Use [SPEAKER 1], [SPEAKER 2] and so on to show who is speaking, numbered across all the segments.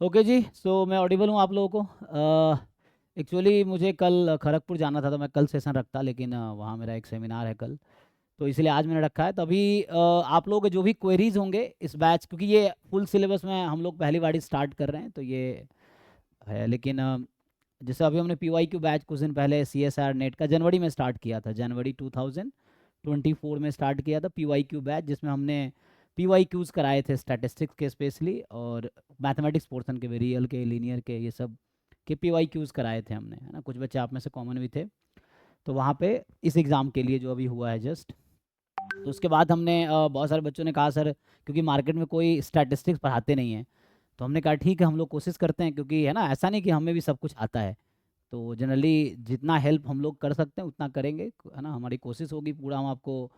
[SPEAKER 1] Okay जी, सो मैं Audible हूँ आप लोगों को। एक्चुअली मुझे कल खड़गपुर जाना था, तो मैं कल सेशन रखता, लेकिन वहाँ मेरा एक सेमिनार है कल, तो इसलिए आज मैंने रखा है। तो अभी आप लोगों के जो भी क्वेरीज होंगे इस बैच, क्योंकि ये फुल सिलेबस में हम लोग पहली बार स्टार्ट कर रहे हैं, तो ये है। लेकिन जैसे अभी हमने PYQ बैच कुछ दिन पहले CSR नेट का जनवरी में स्टार्ट किया था, जनवरी 2024 में स्टार्ट किया था PYQ बैच, जिसमें हमने PYQs कराए थे स्टैटिस्टिक्स के स्पेशली, और मैथमेटिक्स पोर्शन के भी, रियल के, लीनियर के, ये सब के PYQs कराए थे हमने, है ना। कुछ बच्चे आप में से कॉमन भी थे, तो वहाँ पे इस एग्ज़ाम के लिए जो अभी हुआ है जस्ट। तो उसके बाद हमने बहुत सारे बच्चों ने कहा सर, क्योंकि मार्केट में कोई स्टैटिस्टिक्स पढ़ाते नहीं हैं, तो हमने कहा ठीक है, हम लोग कोशिश करते हैं, क्योंकि है ना, ऐसा नहीं कि हमें भी सब कुछ आता है, तो जनरली जितना हेल्प हम लोग कर सकते हैं उतना करेंगे, है ना। हमारी कोशिश होगी पूरा हम आपको,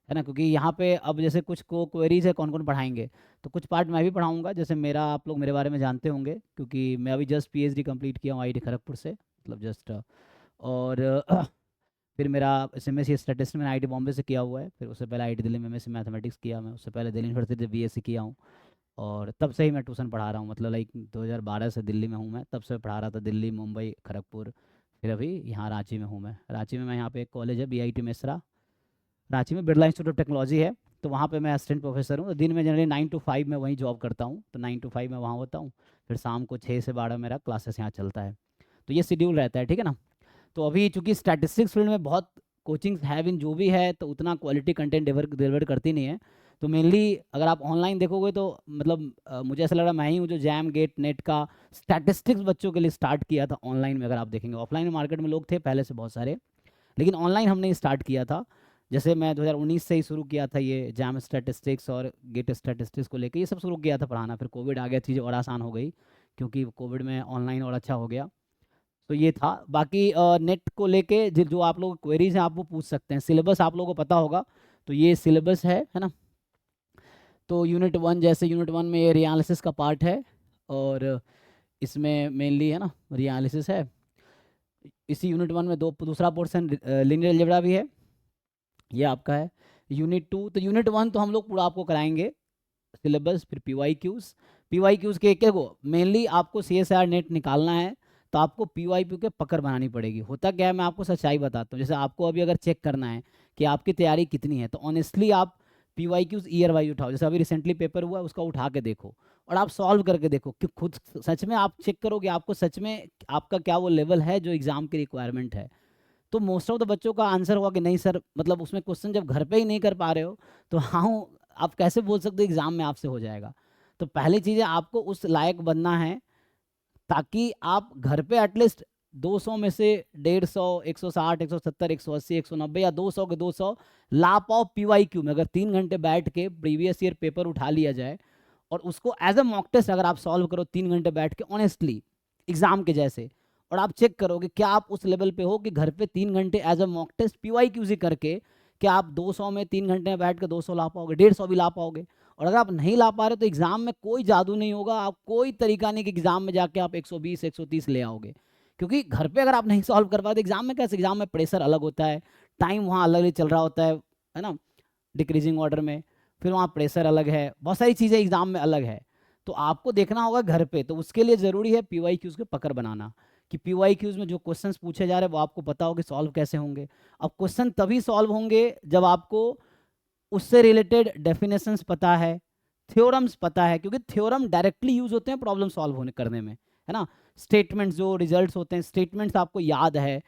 [SPEAKER 1] है ना, क्योंकि यहाँ पे अब जैसे कुछ को क्वेरीज है कौन कौन पढ़ाएंगे, तो कुछ पार्ट मैं भी पढ़ाऊँगा। जैसे मेरा, आप लोग मेरे बारे में जानते होंगे, क्योंकि मैं अभी जस्ट PhD कंप्लीट किया हूँ IIT खड़गपुर से, मतलब जस्ट। और फिर मेरा SMSc स्टैटिस्टिक्स मैंने IIT बॉम्बे से किया हुआ है, फिर उससे पहले IIT दिल्ली में MSc मैथमेटिक्स किया मैं, उससे पहले दिल्ली यूनिवर्सिटी से BSc किया हूँ, और तब से ही मैं ट्यूशन पढ़ा रहा हूँ, मतलब लाइक 2012 से दिल्ली में हूँ मैं, तब से पढ़ा रहा था, दिल्ली, मुंबई, खड़गपुर, फिर अभी यहाँ रांची में हूँ मैं। रांची में यहाँ पे एक कॉलेज है BIT मेसरा, रांची में बिरला इंस्टीट्यूट ऑफ टेक्नोलॉजी है, तो वहाँ पे मैं असिस्टेंट प्रोफेसर हूँ। तो दिन में जनरली 9 to 5 में वहीं जॉब करता हूँ, तो 9 to 5 में वहाँ होता हूँ, फिर शाम को 6 से 12 मेरा क्लासेस यहाँ चलता है, तो ये शेड्यूल रहता है, ठीक है ना। तो अभी चूंकि स्टैटिस्टिक्स फील्ड में बहुत कोचिंग्स है भी, जो भी है, तो उतना क्वालिटी कंटेंट डिलीवर करती नहीं है। तो मेनली अगर आप ऑनलाइन देखोगे तो मतलब मुझे ऐसा लग रहा है मैं ही हूँ जो जैम गेट नेट का स्टैटिस्टिक्स बच्चों के लिए स्टार्ट किया था ऑनलाइन में। अगर आप देखेंगे ऑफलाइन में मार्केट में लोग थे पहले से बहुत सारे, लेकिन ऑनलाइन हमने स्टार्ट किया था। जैसे मैं 2019 से ही शुरू किया था ये जैम स्टैटिस्टिक्स और गेट स्टैटिस्टिक्स को लेकर, ये सब शुरू किया था पढ़ाना। फिर कोविड आ गया, चीज़ें और आसान हो गई, क्योंकि कोविड में ऑनलाइन और अच्छा हो गया। तो ये था। बाकी नेट को लेके जो आप लोग क्वेरीज हैं आप वो पूछ सकते हैं। सिलेबस आप लोगों को पता होगा, तो ये सिलेबस है ना। तो यूनिट 1, जैसे यूनिट 1 में ये रिएनालिसिस का पार्ट है, और इसमें मेनली है ना रिएनालिसिस है। इसी यूनिट 1 में दूसरा पोर्शन लीनियर अलजेब्रा भी है, ये आपका है। यूनिट 2, तो यूनिट 1 तो हम लोग पूरा आपको कराएंगे सिलेबस, फिर पी वाई क्यूज़ के एक को मेनली आपको CSR नेट निकालना है, तो आपको PYQ के पकड़ बनानी पड़ेगी। होता क्या है, मैं आपको सच्चाई बताता हूँ। जैसे आपको अभी अगर चेक करना है कि आपकी तैयारी कितनी है, तो ऑनेस्टली आप PYQs ईयर वाइज उठाओ। जैसे अभी रिसेंटली पेपर हुआ है, उसका उठा के देखो और आप सॉल्व करके देखो कि खुद सच में आप चेक करोगे आपको सच में आपका क्या वो लेवल है जो एग्जाम की रिक्वायरमेंट है। तो मोस्ट ऑफ द बच्चों का आंसर होगा कि नहीं सर, मतलब उसमें क्वेश्चन जब घर पे ही नहीं कर पा रहे हो, तो हाँ, आप कैसे बोल सकते हो एग्जाम में आपसे हो जाएगा। तो पहली चीज़ है आपको उस लायक बनना है, ताकि आप घर पे एटलीस्ट 200 में से 150, 160, 170, 180, 190 या 200 के 200 ला पाओ PYQ में। अगर 3 घंटे बैठ के प्रीवियस ईयर पेपर उठा लिया जाए और उसको एज अ मॉक टेस्ट अगर आप सॉल्व करो 3 घंटे बैठ के ऑनेस्टली एग्जाम के जैसे, और आप चेक करोगे क्या आप उस लेवल पे हो कि घर पे 3 घंटे as a mock test PYQ से करके क्या आप 200 में 3 घंटे में बैठ के 200 ला पाओगे, 150 भी ला पाओगे। और अगर आप नहीं ला पा रहे तो एग्जाम में कोई जादू नहीं होगा, आप कोई तरीका नहीं कि एग्जाम में जाके आप 120 130 ले आओगे, क्योंकि घर पे अगर आप नहीं सॉल्व कर पाते एग्जाम में कैसे। एग्जाम में प्रेशर अलग होता है, टाइम वहाँ अलग चल रहा होता है ना, डिक्रीजिंग ऑर्डर में, फिर वहाँ प्रेशर अलग है, बहुत सारी चीज़ें एग्जाम में अलग है। तो आपको देखना होगा घर पे, तो उसके लिए ज़रूरी है PYQs के पकड़ बनाना, कि PYQs में जो क्वेश्चंस पूछे जा रहे हैं वो आपको पता हो कि सॉल्व कैसे होंगे। अब क्वेश्चन तभी सॉल्व होंगे जब आपको उससे रिलेटेड डेफिनेशंस पता है, थ्योरम्स पता है, क्योंकि थ्योरम डायरेक्टली यूज होते हैं प्रॉब्लम सॉल्व होने करने में, है ना। स्टेटमेंट्स, जो रिजल्ट्स होते हैं, स्टेटमेंट्स आपको याद है,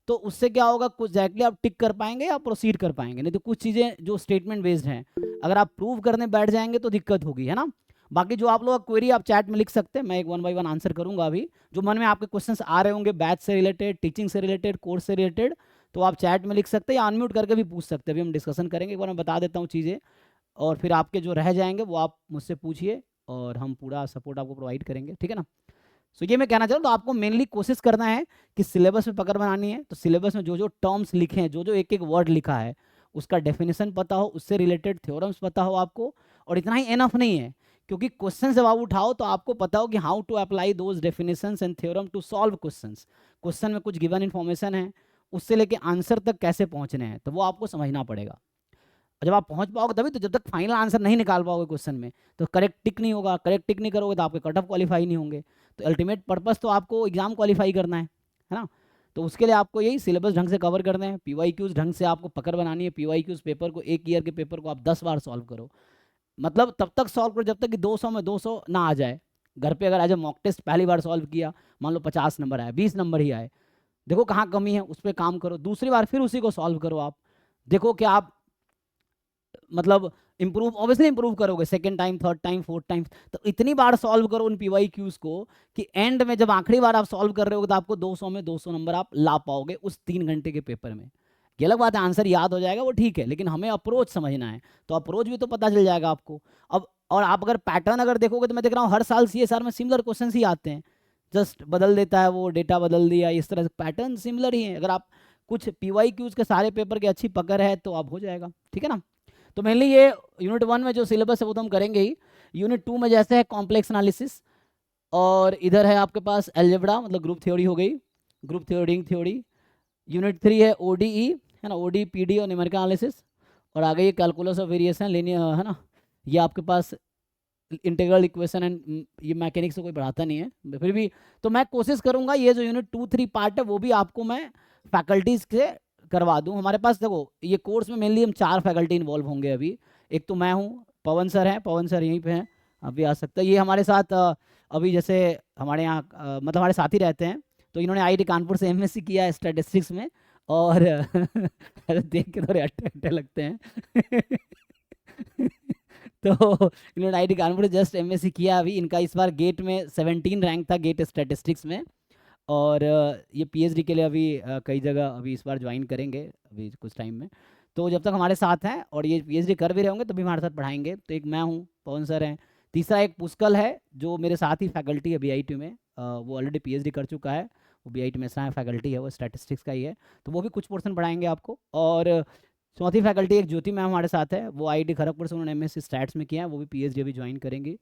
[SPEAKER 1] तो उससे क्या होगा, कुछ एग्जैक्टली आप टिक कर पाएंगे या प्रोसीड कर पाएंगे। नहीं तो कुछ चीज़ें जो स्टेटमेंट बेस्ड हैं, अगर आप प्रूव करने बैठ जाएंगे तो दिक्कत होगी, है ना। बाकी जो आप लोग क्वेरी आप चैट में लिख सकते हैं, मैं एक 1 by 1 आंसर करूंगा अभी। जो मन में आपके क्वेश्चंस आ रहे होंगे बैच से रिलेटेड, टीचिंग से रिलेटेड, कोर्स से रिलेटेड, तो आप चैट में लिख सकते हैं या अनम्यूट करके भी पूछ सकते हैं। अभी हम डिस्कशन करेंगे, एक बार मैं बता देता हूँ चीज़ें, और फिर आपके जो रह जाएंगे वो आप मुझसे पूछिए और हम पूरा सपोर्ट आपको प्रोवाइड करेंगे, ठीक है ना। सो ये मैं कहना चाहूँ, तो आपको मेनली कोशिश करना है कि सिलेबस में पकड़ बनानी है। तो सिलेबस में जो जो टर्म्स लिखे हैं, जो जो एक एक वर्ड लिखा है, उसका डेफिनेशन पता हो, उससे रिलेटेड थ्योरम्स पता हो आपको। और इतना ही एनफ नहीं है, क्योंकि क्वेश्चन जब आप उठाओ तो आपको पता हो कि how to apply those definitions and theorem to solve questions. Question में कुछ गिवन इन्फॉर्मेशन है, उससे लेके आंसर तक कैसे पहुंचने हैं, तो वो आपको समझना पड़ेगा। जब आप पहुंच पाओगे तभी तो, जब तक फाइनल आंसर नहीं निकाल पाओगे क्वेश्चन में तो करेक्ट टिक नहीं होगा, करेक्ट टिक नहीं करोगे तो आपके कट ऑफ क्वालिफाई नहीं होंगे। तो अल्टीमेट पर्पस तो आपको एग्जाम क्वालिफाई करना है ना। तो उसके लिए आपको यही सिलेबस ढंग से कवर करना है, पीवाईक्यूज ढंग से आपको पकड़ बनानी है। पीवाईक्यूज पेपर को, एक ईयर के पेपर को आप 10 बार सॉल्व करो, मतलब तब तक सॉल्व करो जब तक कि 200 में 200 ना आ जाए। घर पे अगर आज मॉक टेस्ट पहली बार सॉल्व किया, मान लो 50 नंबर आए, 20 नंबर ही आए, देखो कहाँ कमी है, उस पर काम करो, दूसरी बार फिर उसी को सॉल्व करो। आप देखो कि आप मतलब इंप्रूव, ऑब्वियसली इंप्रूव करोगे second time, third time, fourth time. तो इतनी बार सॉल्व करो उन पीवाईक्यूज को कि एंड में जब आखिरी बार आप सॉल्व कर रहे हो तो आपको 200 में 200 नंबर आप ला पाओगे उस 3 घंटे के पेपर में। ये अलग बात है आंसर याद हो जाएगा वो ठीक है, लेकिन हमें अप्रोच समझना है, तो अप्रोच भी तो पता चल जाएगा आपको। अब और आप अगर पैटर्न अगर देखोगे तो मैं देख रहा हूँ हर साल सीएसआर में सिमिलर क्वेश्चन ही आते हैं, जस्ट बदल देता है वो, डेटा बदल दिया, इस तरह से पैटर्न सिमिलर ही है। अगर आप कुछ पीवाईक्यूज के सारे पेपर की अच्छी पकड़ है तो आप हो जाएगा, ठीक है ना। तो मेनली ये यूनिट 1 में जो सिलेबस है वो तो हम करेंगे ही। यूनिट 2 में जैसे है कॉम्प्लेक्स एनालिसिस, और इधर है आपके पास एल्जेब्रा, मतलब ग्रुप थ्योरी हो गई, group theory, ring theory. Unit 3 है ओडीई, है ना, ओडी पीडी और न्यूमेरिकल एनालिसिस। और आगे ये कैलकुलस ऑफ वेरिएशन लीनियर, है ना, ये आपके पास इंटीग्रल इक्वेशन एंड, ये मैकेनिक्स से कोई पढ़ाता नहीं है फिर भी। तो मैं कोशिश करूंगा ये जो यूनिट 2-3 पार्ट है वो भी आपको मैं फैकल्टीज से करवा दूं। हमारे पास देखो ये कोर्स में मेनली हम 4 फैकल्टी इन्वॉल्व होंगे अभी। एक तो मैं हूँ, पवन सर हैं, पवन सर यहीं पे हैं, अभी आ सकता है। ये हमारे साथ अभी जैसे हमारे यहाँ मतलब हमारे साथ ही रहते हैं, तो इन्होंने आईआईटी कानपुर से एमएससी किया है स्टैटिस्टिक्स में, और देख के थोड़े अट्टे अट्टे लगते हैं तो इन्होंने आईआईटी कानपुर से जस्ट एमएससी किया अभी। इनका इस बार गेट में 17 रैंक था, गेट स्टैटिस्टिक्स में। और ये पीएचडी के लिए अभी कई जगह अभी इस बार ज्वाइन करेंगे अभी कुछ टाइम में। तो जब तक हमारे साथ हैं और ये पीएचडी कर भी रहे होंगे तभी हमारे साथ पढ़ाएंगे। तो एक मैं हूँ, पवन सर हैं, तीसरा एक पुष्कल है जो मेरे साथ ही फैकल्टी है बीआईटी में, वो ऑलरेडी पीएचडी कर चुका है, वो बीआईटी में फैकल्टी है, वो स्टैटिस्टिक्स का ही है, तो वो भी कुछ पोर्शन पढ़ाएंगे आपको। और चौथी फैकल्टी एक ज्योति मैम हमारे साथ है, वो आईआईटी खड़गपुर से उन्होंने एमएससी स्टैट्स में किया है, वो भी पीएचडी अभी ज्वाइन करेंगी।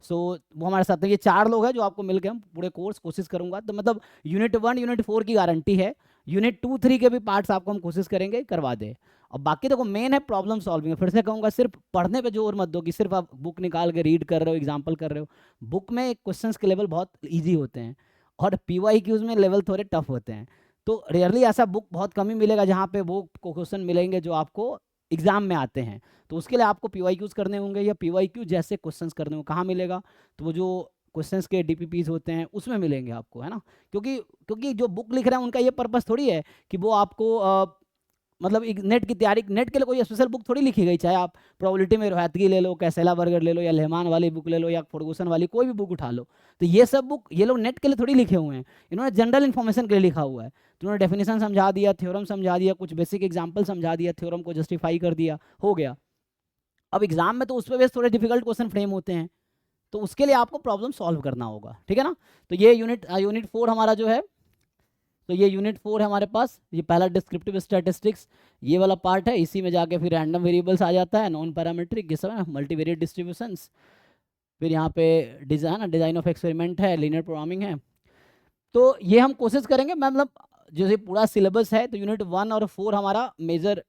[SPEAKER 1] सो वो हमारे साथ है। ये 4 लोग हैं जो आपको मिलकर हम पूरे कोर्स कोशिश करूंगा। तो मतलब यूनिट 1 यूनिट 4 की गारंटी है, यूनिट 2-3 के भी पार्ट्स आपको हम कोशिश करेंगे करवा दे। और बाकी देखो मेन है प्रॉब्लम सॉल्विंग। फिर से कहूंगा सिर्फ पढ़ने पे जोर मत दो कि सिर्फ आप बुक निकाल के रीड कर रहे हो, एग्जाम्पल कर रहे हो। बुक में क्वेश्चंस के लेवल बहुत ईजी होते हैं और पीवाईक्यूज में लेवल थोड़े टफ होते हैं। तो रेयरली ऐसा बुक बहुत कम ही मिलेगा जहाँ पे वो क्वेश्चन मिलेंगे जो आपको एग्जाम में आते हैं। तो उसके लिए आपको पीवाईक्यूज करने होंगे या पीवाईक्यू जैसे क्वेश्चंस करने होंगे। कहाँ मिलेगा? तो वो जो क्वेश्चंस के डीपीपीज होते हैं उसमें मिलेंगे आपको, है ना। क्योंकि जो बुक लिख रहे हैं उनका ये पर्पस थोड़ी है कि वो आपको मतलब एक नेट की तैयारी, नेट के लिए कोई स्पेशल बुक थोड़ी लिखी गई। चाहे आप प्रोबेबिलिटी में रोहतगी ले लो, कैसेला बर्गर ले लो, या लेहमान वाली बुक ले लो, या फर्गूसन वाली कोई भी बुक उठा लो, तो ये सब बुक ये लोग नेट के लिए थोड़ी लिखे हुए हैं, इन्होंने जनरल इन्फॉर्मेशन के लिए लिखा हुआ है। तो उन्होंने डेफिनेशन समझा दिया, थ्योरम समझा दिया, कुछ बेसिक एग्जाम्पल समझा दिया, थ्योरम को जस्टिफाई कर दिया, हो गया। अब एग्जाम में तो उस पर बेस थोड़े डिफिकल्ट क्वेश्चन फ्रेम होते हैं, तो उसके लिए आपको प्रॉब्लम सॉल्व करना होगा, ठीक है ना। तो ये यूनिट 4 हमारा जो है, तो ये यूनिट 4 है हमारे पास। ये पहला डिस्क्रिप्टिव स्टैटिस्टिक्स ये वाला पार्ट है, इसी में जाके फिर रैंडम वेरिएबल्स आ जाता है, नॉन पैरामीट्रिक ये सब है, मल्टीवेरिएट डिस्ट्रीब्यूशंस, फिर यहाँ पे डिजाइन ना, डिजाइन ऑफ एक्सपेरिमेंट है, लीनियर प्रोग्रामिंग है। तो ये हम कोशिश करेंगे मतलब जैसे पूरा सिलेबस है, तो यूनिट 1 और 4 हमारा मेजर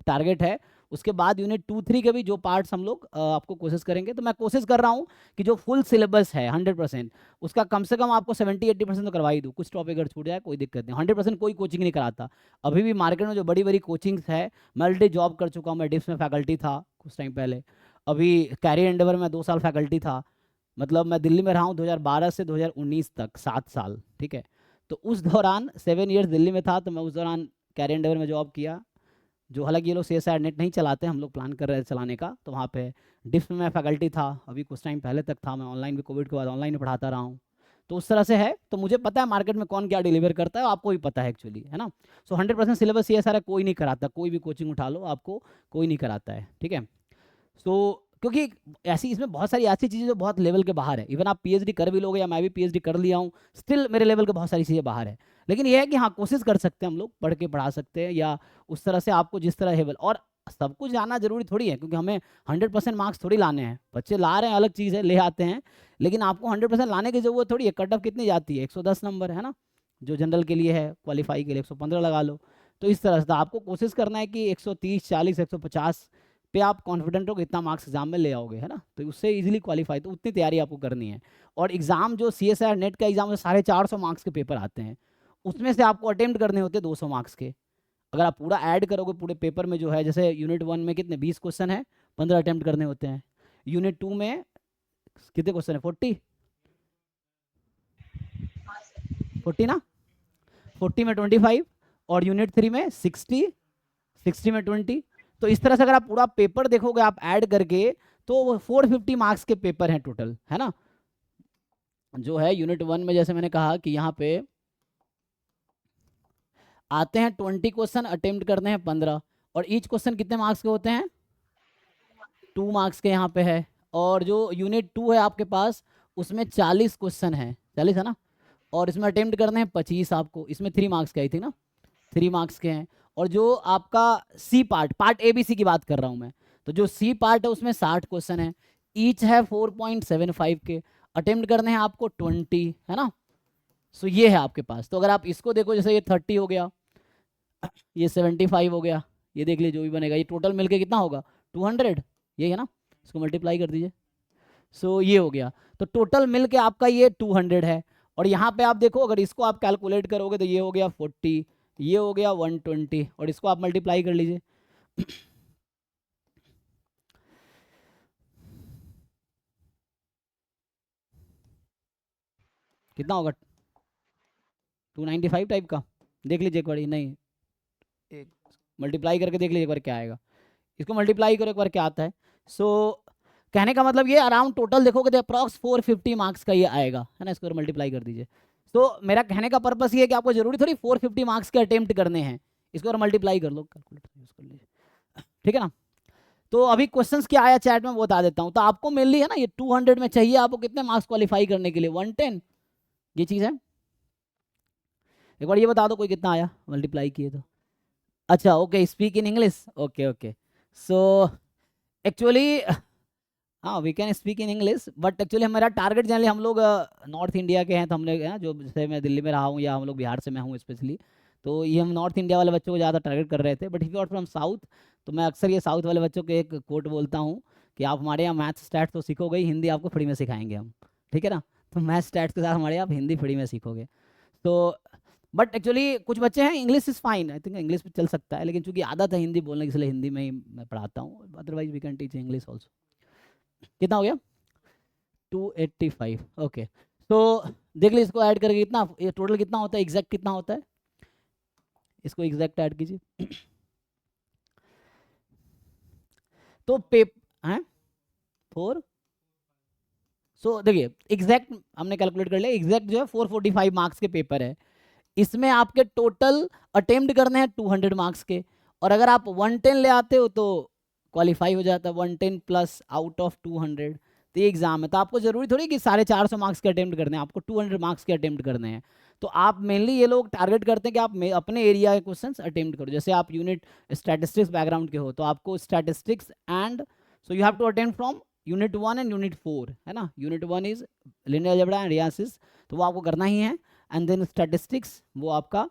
[SPEAKER 1] टारगेट है। उसके बाद यूनिट 2-3 के भी जो पार्ट्स हम लोग आपको कोशिश करेंगे। तो मैं कोशिश कर रहा हूँ कि जो फुल सिलेबस है 100%, उसका कम से कम आपको 70-80% तो करवा ही दूँ। कुछ टॉपिक अगर छूट जाए कोई दिक्कत नहीं, 100% कोई कोचिंग नहीं कराता। अभी भी मार्केट में जो बड़ी बड़ी कोचिंग्स है, मैं ऑलरेडी जॉब कर चुका हूँ, मैं डिप्स में फैकल्टी था कुछ टाइम पहले, अभी कैरियर एंडेवर में 2 साल फैकल्टी था। मतलब मैं दिल्ली में रहा हूँ 2012 से 2019 तक, 7 साल, ठीक है। तो उस दौरान 7 ईयर्स दिल्ली में था, तो मैं उस दौरान कैरियर एंडेवर में जॉब किया, जो हालांकि ये लोग CSIR नेट नहीं चलाते, हम लोग प्लान कर रहे थे चलाने का। तो वहाँ पे डिप्स में मैं फैकल्टी था, अभी कुछ टाइम पहले तक था, मैं ऑनलाइन भी कोविड के बाद ऑनलाइन पढ़ाता रहा हूँ। तो उस तरह से है, तो मुझे पता है मार्केट में कौन क्या डिलीवर करता है, आपको भी पता है एक्चुअली, है ना। सो 100% सिलेबस CSIR कोई नहीं कराता, कोई भी कोचिंग उठा लो आपको कोई नहीं कराता है, ठीक है। सो क्योंकि ऐसी इसमें बहुत सारी ऐसी चीज़ें जो बहुत लेवल के बाहर है। इवन आप पीएचडी कर भी लोगे, या मैं भी पीएचडी कर लिया हूँ, स्टिल मेरे लेवल के बहुत सारी चीज़ें बाहर है। लेकिन यह है कि हाँ कोशिश कर सकते हैं हम लोग, पढ़ के पढ़ा सकते हैं, या उस तरह से आपको जिस तरह है। और सब कुछ आना जरूरी थोड़ी है, क्योंकि हमें 100% मार्क्स थोड़ी लाने हैं। बच्चे ला रहे हैं अलग चीज़ है, ले आते हैं, लेकिन आपको 100% लाने की जरूरत थोड़ी है। कट ऑफ कितनी जाती है? 110 नंबर, है ना, जो जनरल के लिए है, क्वालिफाई के लिए 115 लगा लो। तो इस तरह से आपको कोशिश करना है कि 130, 40, 150 पे आप कॉन्फिडेंट हो कि इतना मार्क्स एग्जाम में ले आओगे, है ना, तो उससे इजीली क्वालिफाई, तो उतनी तैयारी आपको करनी है। और एग्जाम जो CSIR नेट का एग्जाम है 450 मार्क्स के पेपर आते हैं, उसमें से आपको अटेम्प्ट करने होते हैं 200 मार्क्स के। अगर आप पूरा ऐड करोगे पूरे पेपर में जो है, जैसे यूनिट 1 में कितने 20 क्वेश्चन है, 15 अटेम्प्ट करने होते हैं। यूनिट 2 में कितने क्वेश्चन है, 40 ना, 40 में 25, और यूनिट 3 में 60 में 20। तो इस तरह से अगर आप पूरा पेपर देखोगे आप ऐड करके, तो 450 मार्क्स के पेपर हैं टोटल, है ना। जो है यूनिट 1 में जैसे मैंने कहा कि यहाँ पे आते हैं 20 क्वेश्चन, अटेम्प्ट करते हैं 15, और ईच क्वेश्चन कितने मार्क्स के होते हैं, 2 मार्क्स के यहाँ पे है। और जो यूनिट 2 है आपके पास, उसमें 40 क्वेश्चन है, 40 है ना, और इसमें अटेम्प्ट करने हैं 25 आपको, इसमें 3 मार्क्स के आई थी ना, 3 मार्क्स के हैं। और जो आपका सी पार्ट ABC की बात कर रहा हूँ मैं, तो जो सी पार्ट है उसमें 60 क्वेश्चन है, ईच है 4.75 के, अटेम्प्ट करने हैं आपको 20, है ना। सो ये है आपके पास। तो अगर आप इसको देखो, जैसे ये 30 हो गया, ये 75 हो गया, ये देख लीजिए जो भी बनेगा, ये टोटल मिलके कितना होगा 200, यही है ना, इसको मल्टीप्लाई कर दीजिए। सो ये हो गया, तो टोटल मिल के आपका ये 200 है। और यहाँ पे आप देखो, अगर इसको आप कैलकुलेट करोगे तो ये हो गया 40, ये हो गया 120, और इसको आप मल्टीप्लाई कर लीजिए। कितना होगा, 295 टाइप का, देख लीजिए एक बार, नहीं एक मल्टीप्लाई करके देख लीजिए एक बार क्या आएगा, इसको मल्टीप्लाई करो एक बार क्या आता है। सो कहने का मतलब ये अराउंड टोटल देखोगे तो अप्रॉक्स 450 मार्क्स का ये आएगा, है ना, इसको मल्टीप्लाई कर दीजिए। तो मेरा कहने का पर्पस ये है कि आपको जरूरी थोड़ी 450 मार्क्स के अटेम्प्ट करने हैं, इसको और मल्टीप्लाई कर लो, कैलकुलेटर यूज कर लीजिए, ठीक है ना। तो अभी क्वेश्चंस क्या आया चैट में वो बता देता हूँ। तो आपको मेनली है ना ये 200 में चाहिए आपको कितने मार्क्स क्वालिफाई करने के लिए, 110, ये चीज़ है। एक बार ये बता दो कोई कितना आया मल्टीप्लाई किए तो। अच्छा okay, speak in English, okay okay. So actually हाँ we can speak in English, but actually हमारा टारगेट जनरली हम लोग नॉर्थ इंडिया के हैं, तो हमने जो जैसे मैं दिल्ली में रहा हूँ या हम लोग बिहार से मैं हूँ स्पेशली, तो ये हम नॉर्थ इंडिया वाले बच्चों को ज़्यादा टारगेट कर रहे थे। But if you are from south, तो मैं अक्सर ये साउथ वाले बच्चों को एक कोट बोलता हूँ कि आप हमारे यहाँ मैथ्स स्टैट्स तो सीखोगे ही, हिंदी आपको फ्री में सिखाएंगे हम, ठीक है ना। तो मैथ्स स्टैट्स के साथ हमारे आप हिंदी फ्री में सीखोगे। तो बट एक्चुअली कुछ बच्चे हैं, English is fine, I think English भी चल सकता है, लेकिन चूंकि आदत है हिंदी बोलने की इसलिए हिंदी में ही मैं पढ़ाता हूँ, otherwise we can teach English also. कितना हो गया 285, ओके। तो देख लीजिए इसको ऐड करके कितना, ये टोटल कितना होता है, एग्जैक्ट कितना होता है, इसको एग्जैक्ट ऐड कीजिए। तो हैं 4, सो देखिए एग्जैक्ट हमने कैलकुलेट कर लिया, एग्जैक्ट जो है 445 मार्क्स के पेपर है, इसमें आपके टोटल अटेम्प्ट करने हैं 200 मार्क्स के, और अगर आप 110 ले आते हो तो क्वालिफाई हो जाता है, 110 प्लस आउट ऑफ 200, तो ये एग्जाम है। तो आपको जरूरी थोड़ी कि 450 मार्क्स के अटेम्प्ट करने हैं, आपको 200 मार्क्स के अटेम्प्ट करने हैं। तो आप मेनली ये लोग टारगेट करते हैं कि आप अपने एरिया के क्वेश्चंस अटेम्प्ट करो। जैसे आप यूनिट स्टैटिस्टिक्स बैकग्राउंड के हो तो आपको statistics and so you have to attempt from unit 1 and unit 4, है ना। Unit 1 is linear algebra and analysis, तो वो आपको करना ही है। एंड देन स्टैटिस्टिक्स वो आपका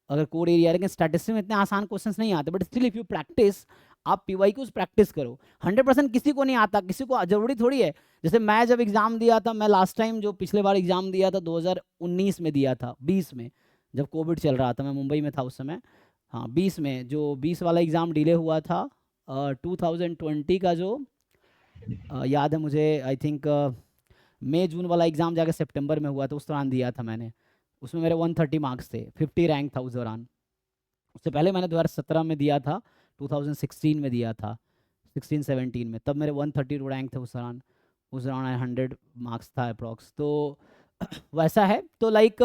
[SPEAKER 1] अगर कोर एरिया, लेकिन स्टैटिस्टिक्स में इतने आसान क्वेश्चंस नहीं आते, but still if you practice, आप PYQs प्रैक्टिस करो। 100% किसी को नहीं आता, किसी को जरूरी थोड़ी है। जैसे मैं जब एग्जाम दिया था, मैं लास्ट टाइम जो पिछले बार एग्जाम दिया था 2019 में दिया था, 20 में जब कोविड चल रहा था, मैं मुंबई में था उस समय, हाँ 20 में, जो 20 वाला एग्ज़ाम डिले हुआ था 2020 का जो याद है मुझे, आई थिंक मई जून वाला एग्ज़ाम जाके सितंबर में हुआ था, उस दौरान दिया था मैंने। उसमें मेरे 130 मार्क्स थे, 50 रैंक था उस दौरान। उससे पहले मैंने 2017 में दिया था, 2016 में दिया था, 16-17 में, तब मेरे 132 रैंक थे उस दौरान 100 मार्क्स था अप्रॉक्स। तो वैसा है। तो लाइक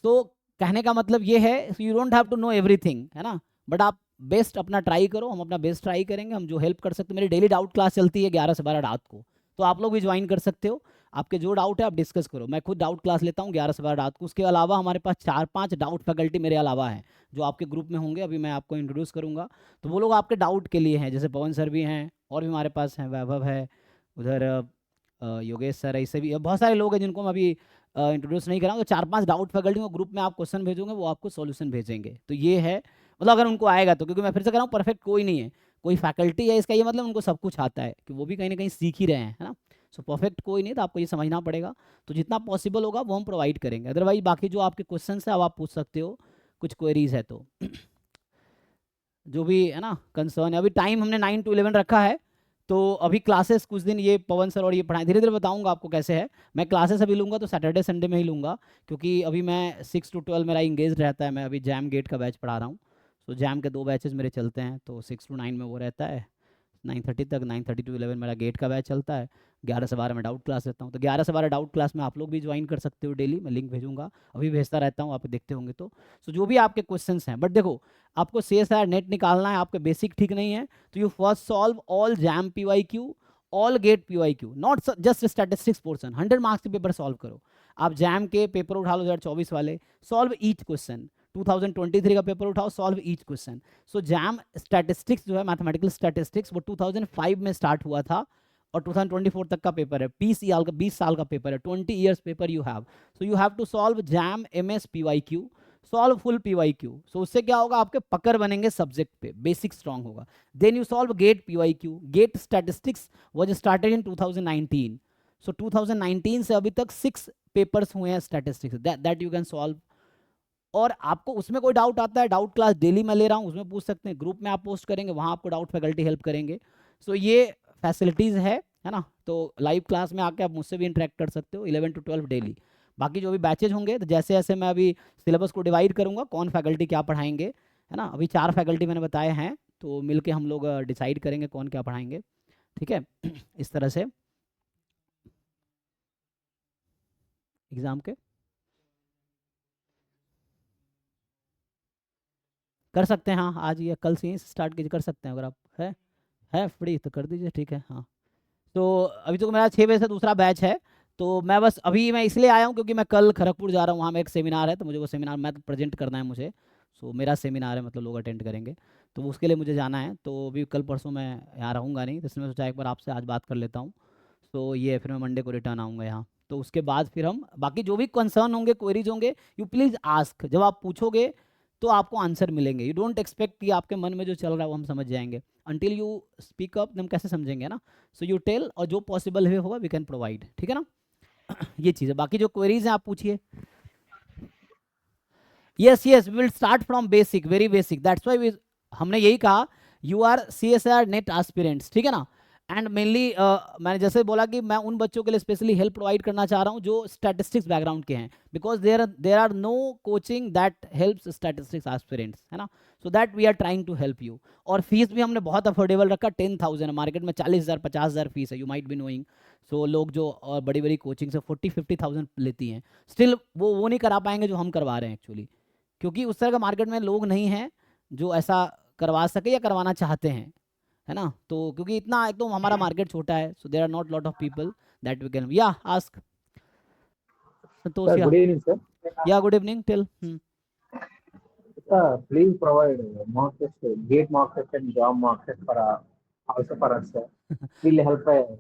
[SPEAKER 1] तो कहने का मतलब ये है, you don't have to know everything, है ना, बट आप बेस्ट अपना ट्राई करो, हम अपना बेस्ट ट्राई करेंगे, हम जो हेल्प कर सकते हैं। मेरी डेली डाउट क्लास चलती है 11 से 12 रात को, तो आप लोग भी ज्वाइन कर सकते हो। आपके जो डाउट है आप डिस्कस करो, मैं खुद डाउट क्लास लेता हूँ 11 से 12 रात को। उसके अलावा हमारे पास 4-5 डाउट फैकल्टी मेरे अलावा हैं जो आपके ग्रुप में होंगे, अभी मैं आपको इंट्रोड्यूस करूँगा। तो वो लोग आपके डाउट के लिए हैं, जैसे पवन सर भी हैं, और भी हमारे पास हैं, वैभव है उधर, योगेश सर, ऐसे भी बहुत सारे लोग हैं जिनको मैं अभी इंट्रोड्यूस नहीं करा। तो 4-5 डाउट फैकल्टी को ग्रुप में आप क्वेश्चन भेजोगे, वो आपको सॉल्यूशन भेजेंगे। तो ये है, मतलब अगर उनको आएगा तो, क्योंकि मैं फिर से कह रहा हूँ परफेक्ट कोई नहीं है, कोई फैकल्टी है इसका ये मतलब उनको सब कुछ आता है कि वो भी कहीं ना कहीं सीख ही रहे हैं, है ना। सो परफेक्ट कोई नहीं, तो आपको ये समझना पड़ेगा। तो जितना पॉसिबल होगा वो हम प्रोवाइड करेंगे, अदरवाइज बाकी जो आपके क्वेश्चन है अब आप पूछ सकते हो, कुछ क्वेरीज है तो जो भी है ना कंसर्न है। अभी टाइम हमने 9 to 11 रखा है, तो अभी क्लासेस कुछ दिन ये पवन सर और ये पढ़ाएं, धीरे धीरे बताऊंगा आपको कैसे है। मैं क्लासेस अभी लूँगा तो सैटरडे संडे में ही लूँगा, क्योंकि अभी मैं 6 to 12 मेरा इंगेज रहता है। मैं अभी जैम गेट का बैच पढ़ा रहा हूँ, तो जैम के 2 बैचेस मेरे चलते हैं, तो 6 to 9 में वो रहता है, 9:30 तक, 9:30 to 11 मेरा गेट का बैच चलता है, 11 से 12 में डाउट क्लास लेता हूँ। तो 11 से 12 डाउट क्लास में आप लोग भी ज्वाइन कर सकते हो डेली, मैं लिंक भेजूंगा, अभी भेजता रहता हूँ, आप देखते होंगे तो। सो जो भी आपके क्वेश्चंस हैं, बट देखो आपको CSIR नेट निकालना है, आपके बेसिक ठीक नहीं है तो you first solve all jam PYQ, all get PYQ, not just statistics portion. 100 marks के पेपर सॉल्व करो आप, जैम के पेपर उठा लो 2024 वाले, सॉल्व ईच क्वेश्चन। 2023 का पेपर उठाओ, सॉल्व ईच क्वेश्चन। सो जैम स्टैटिस्टिक्स जो है, मैथमेटिकल स्टैटिस्टिक्स, वो 2005 में स्टार्ट हुआ था और 2024 तक का पेपर है, 20 साल का पेपर है, 20 years paper you have. So you have to solve JAM MS PYQ, solve full PYQ। So उससे क्या होगा, आपके पकड़ बनेंगे सब्जेक्ट पे, बेसिक स्ट्रांग होगा। Then you solve GATE PYQ। GATE statistics was started in 2019, so 2019 से अभी तक 6 पेपर्स हुए हैं statistics, that you can solve. और आपको उसमें कोई डाउट आता है, डाउट क्लास डेली मैं ले रहा हूँ, उसमें पूछ सकते हैं, ग्रुप में आप पोस्ट करेंगे, वहाँ आपको डाउट फैकल्टी हेल्प करेंगे। सो ये फैसिलिटीज़ है ना। तो लाइव क्लास में आके आप मुझसे भी इंटरेक्ट कर सकते हो 11 to 12 डेली। बाकी जो भी बैचेज होंगे, तो जैसे जैसे मैं अभी सिलेबस को डिवाइड करूँगा, कौन फैकल्टी क्या पढ़ाएंगे, है ना। अभी 4 फैकल्टी मैंने बताए हैं, तो मिलके हम लोग डिसाइड करेंगे कौन क्या पढ़ाएंगे, ठीक है। इस तरह से एग्ज़ाम के कर सकते हैं, हाँ आज या कल से ही स्टार्ट कीजिए, कर सकते हैं अगर आप है फ्री तो कर दीजिए, ठीक है। हाँ तो अभी तो मेरा 6 बजे से दूसरा बैच है, तो मैं बस अभी मैं इसलिए आया हूँ क्योंकि मैं कल खड़गपुर जा रहा हूँ, वहाँ में एक सेमिनार है, तो मुझे वो सेमिनार मैं प्रेजेंट करना है मुझे। सो मेरा सेमिनार है, मतलब लोग अटेंड करेंगे, तो उसके लिए मुझे जाना है। तो अभी कल परसों मैं यहाँ रहूँगा नहीं, तो इसलिए मैं सोचा एक बार आपसे आज बात कर लेता हूँ। तो ये फिर मैं मंडे को रिटर्न आऊँगा यहाँ, तो उसके बाद फिर हम बाकी जो भी कंसर्न होंगे, क्वेरीज होंगे, यू प्लीज़ आस्क। जब आप पूछोगे तो आपको आंसर मिलेंगे, यू डोंट एक्सपेक्ट कि आपके मन में जो चल रहा है वो हम समझ जाएंगे। अनटिल यू स्पीक अप हम कैसे समझेंगे ना। सो यू टेल, और जो पॉसिबल है होगा वी कैन प्रोवाइड, ठीक है ना। ये चीज़ है, बाकी जो क्वेरीज हैं आप पूछिए। Yes yes, we will start from basic, very basic, that's why हमने यही कहा you are CSIR NET aspirants, ठीक है ना। एंड मेनली मैंने जैसे बोला कि मैं उन बच्चों के लिए स्पेशली हेल्प प्रोवाइड करना चाह रहा हूँ जो स्टैटिस्टिक्स बैकग्राउंड के हैं, because there are no coaching that helps statistics aspirants, है ना। So that we are trying to help you. और फीस भी हमने बहुत अफोर्डेबल रखा, 10,000, मार्केट में 40,000 50,000 फीस है, यू माइट बी नोइंग। सो लोग जो और बड़ी बड़ी कोचिंग से 40-50,000 लेती हैं, स्टिल वो नहीं करा पाएंगे जो हम करवा रहे हैं एक्चुअली, क्योंकि उस तरह का मार्केट में लोग नहीं हैं जो ऐसा करवा सके या करवाना चाहते हैं, है ना। तो क्योंकि इतना एक तो हमारा मार्केट छोटा है, so there are not lot of people that we can yeah ask. Santosh
[SPEAKER 2] Sir, good evening, sir.
[SPEAKER 1] Yeah good evening टिल।
[SPEAKER 2] Sir, please provide mock test, gate mock test and job mock test for also for us, sir. Will help. It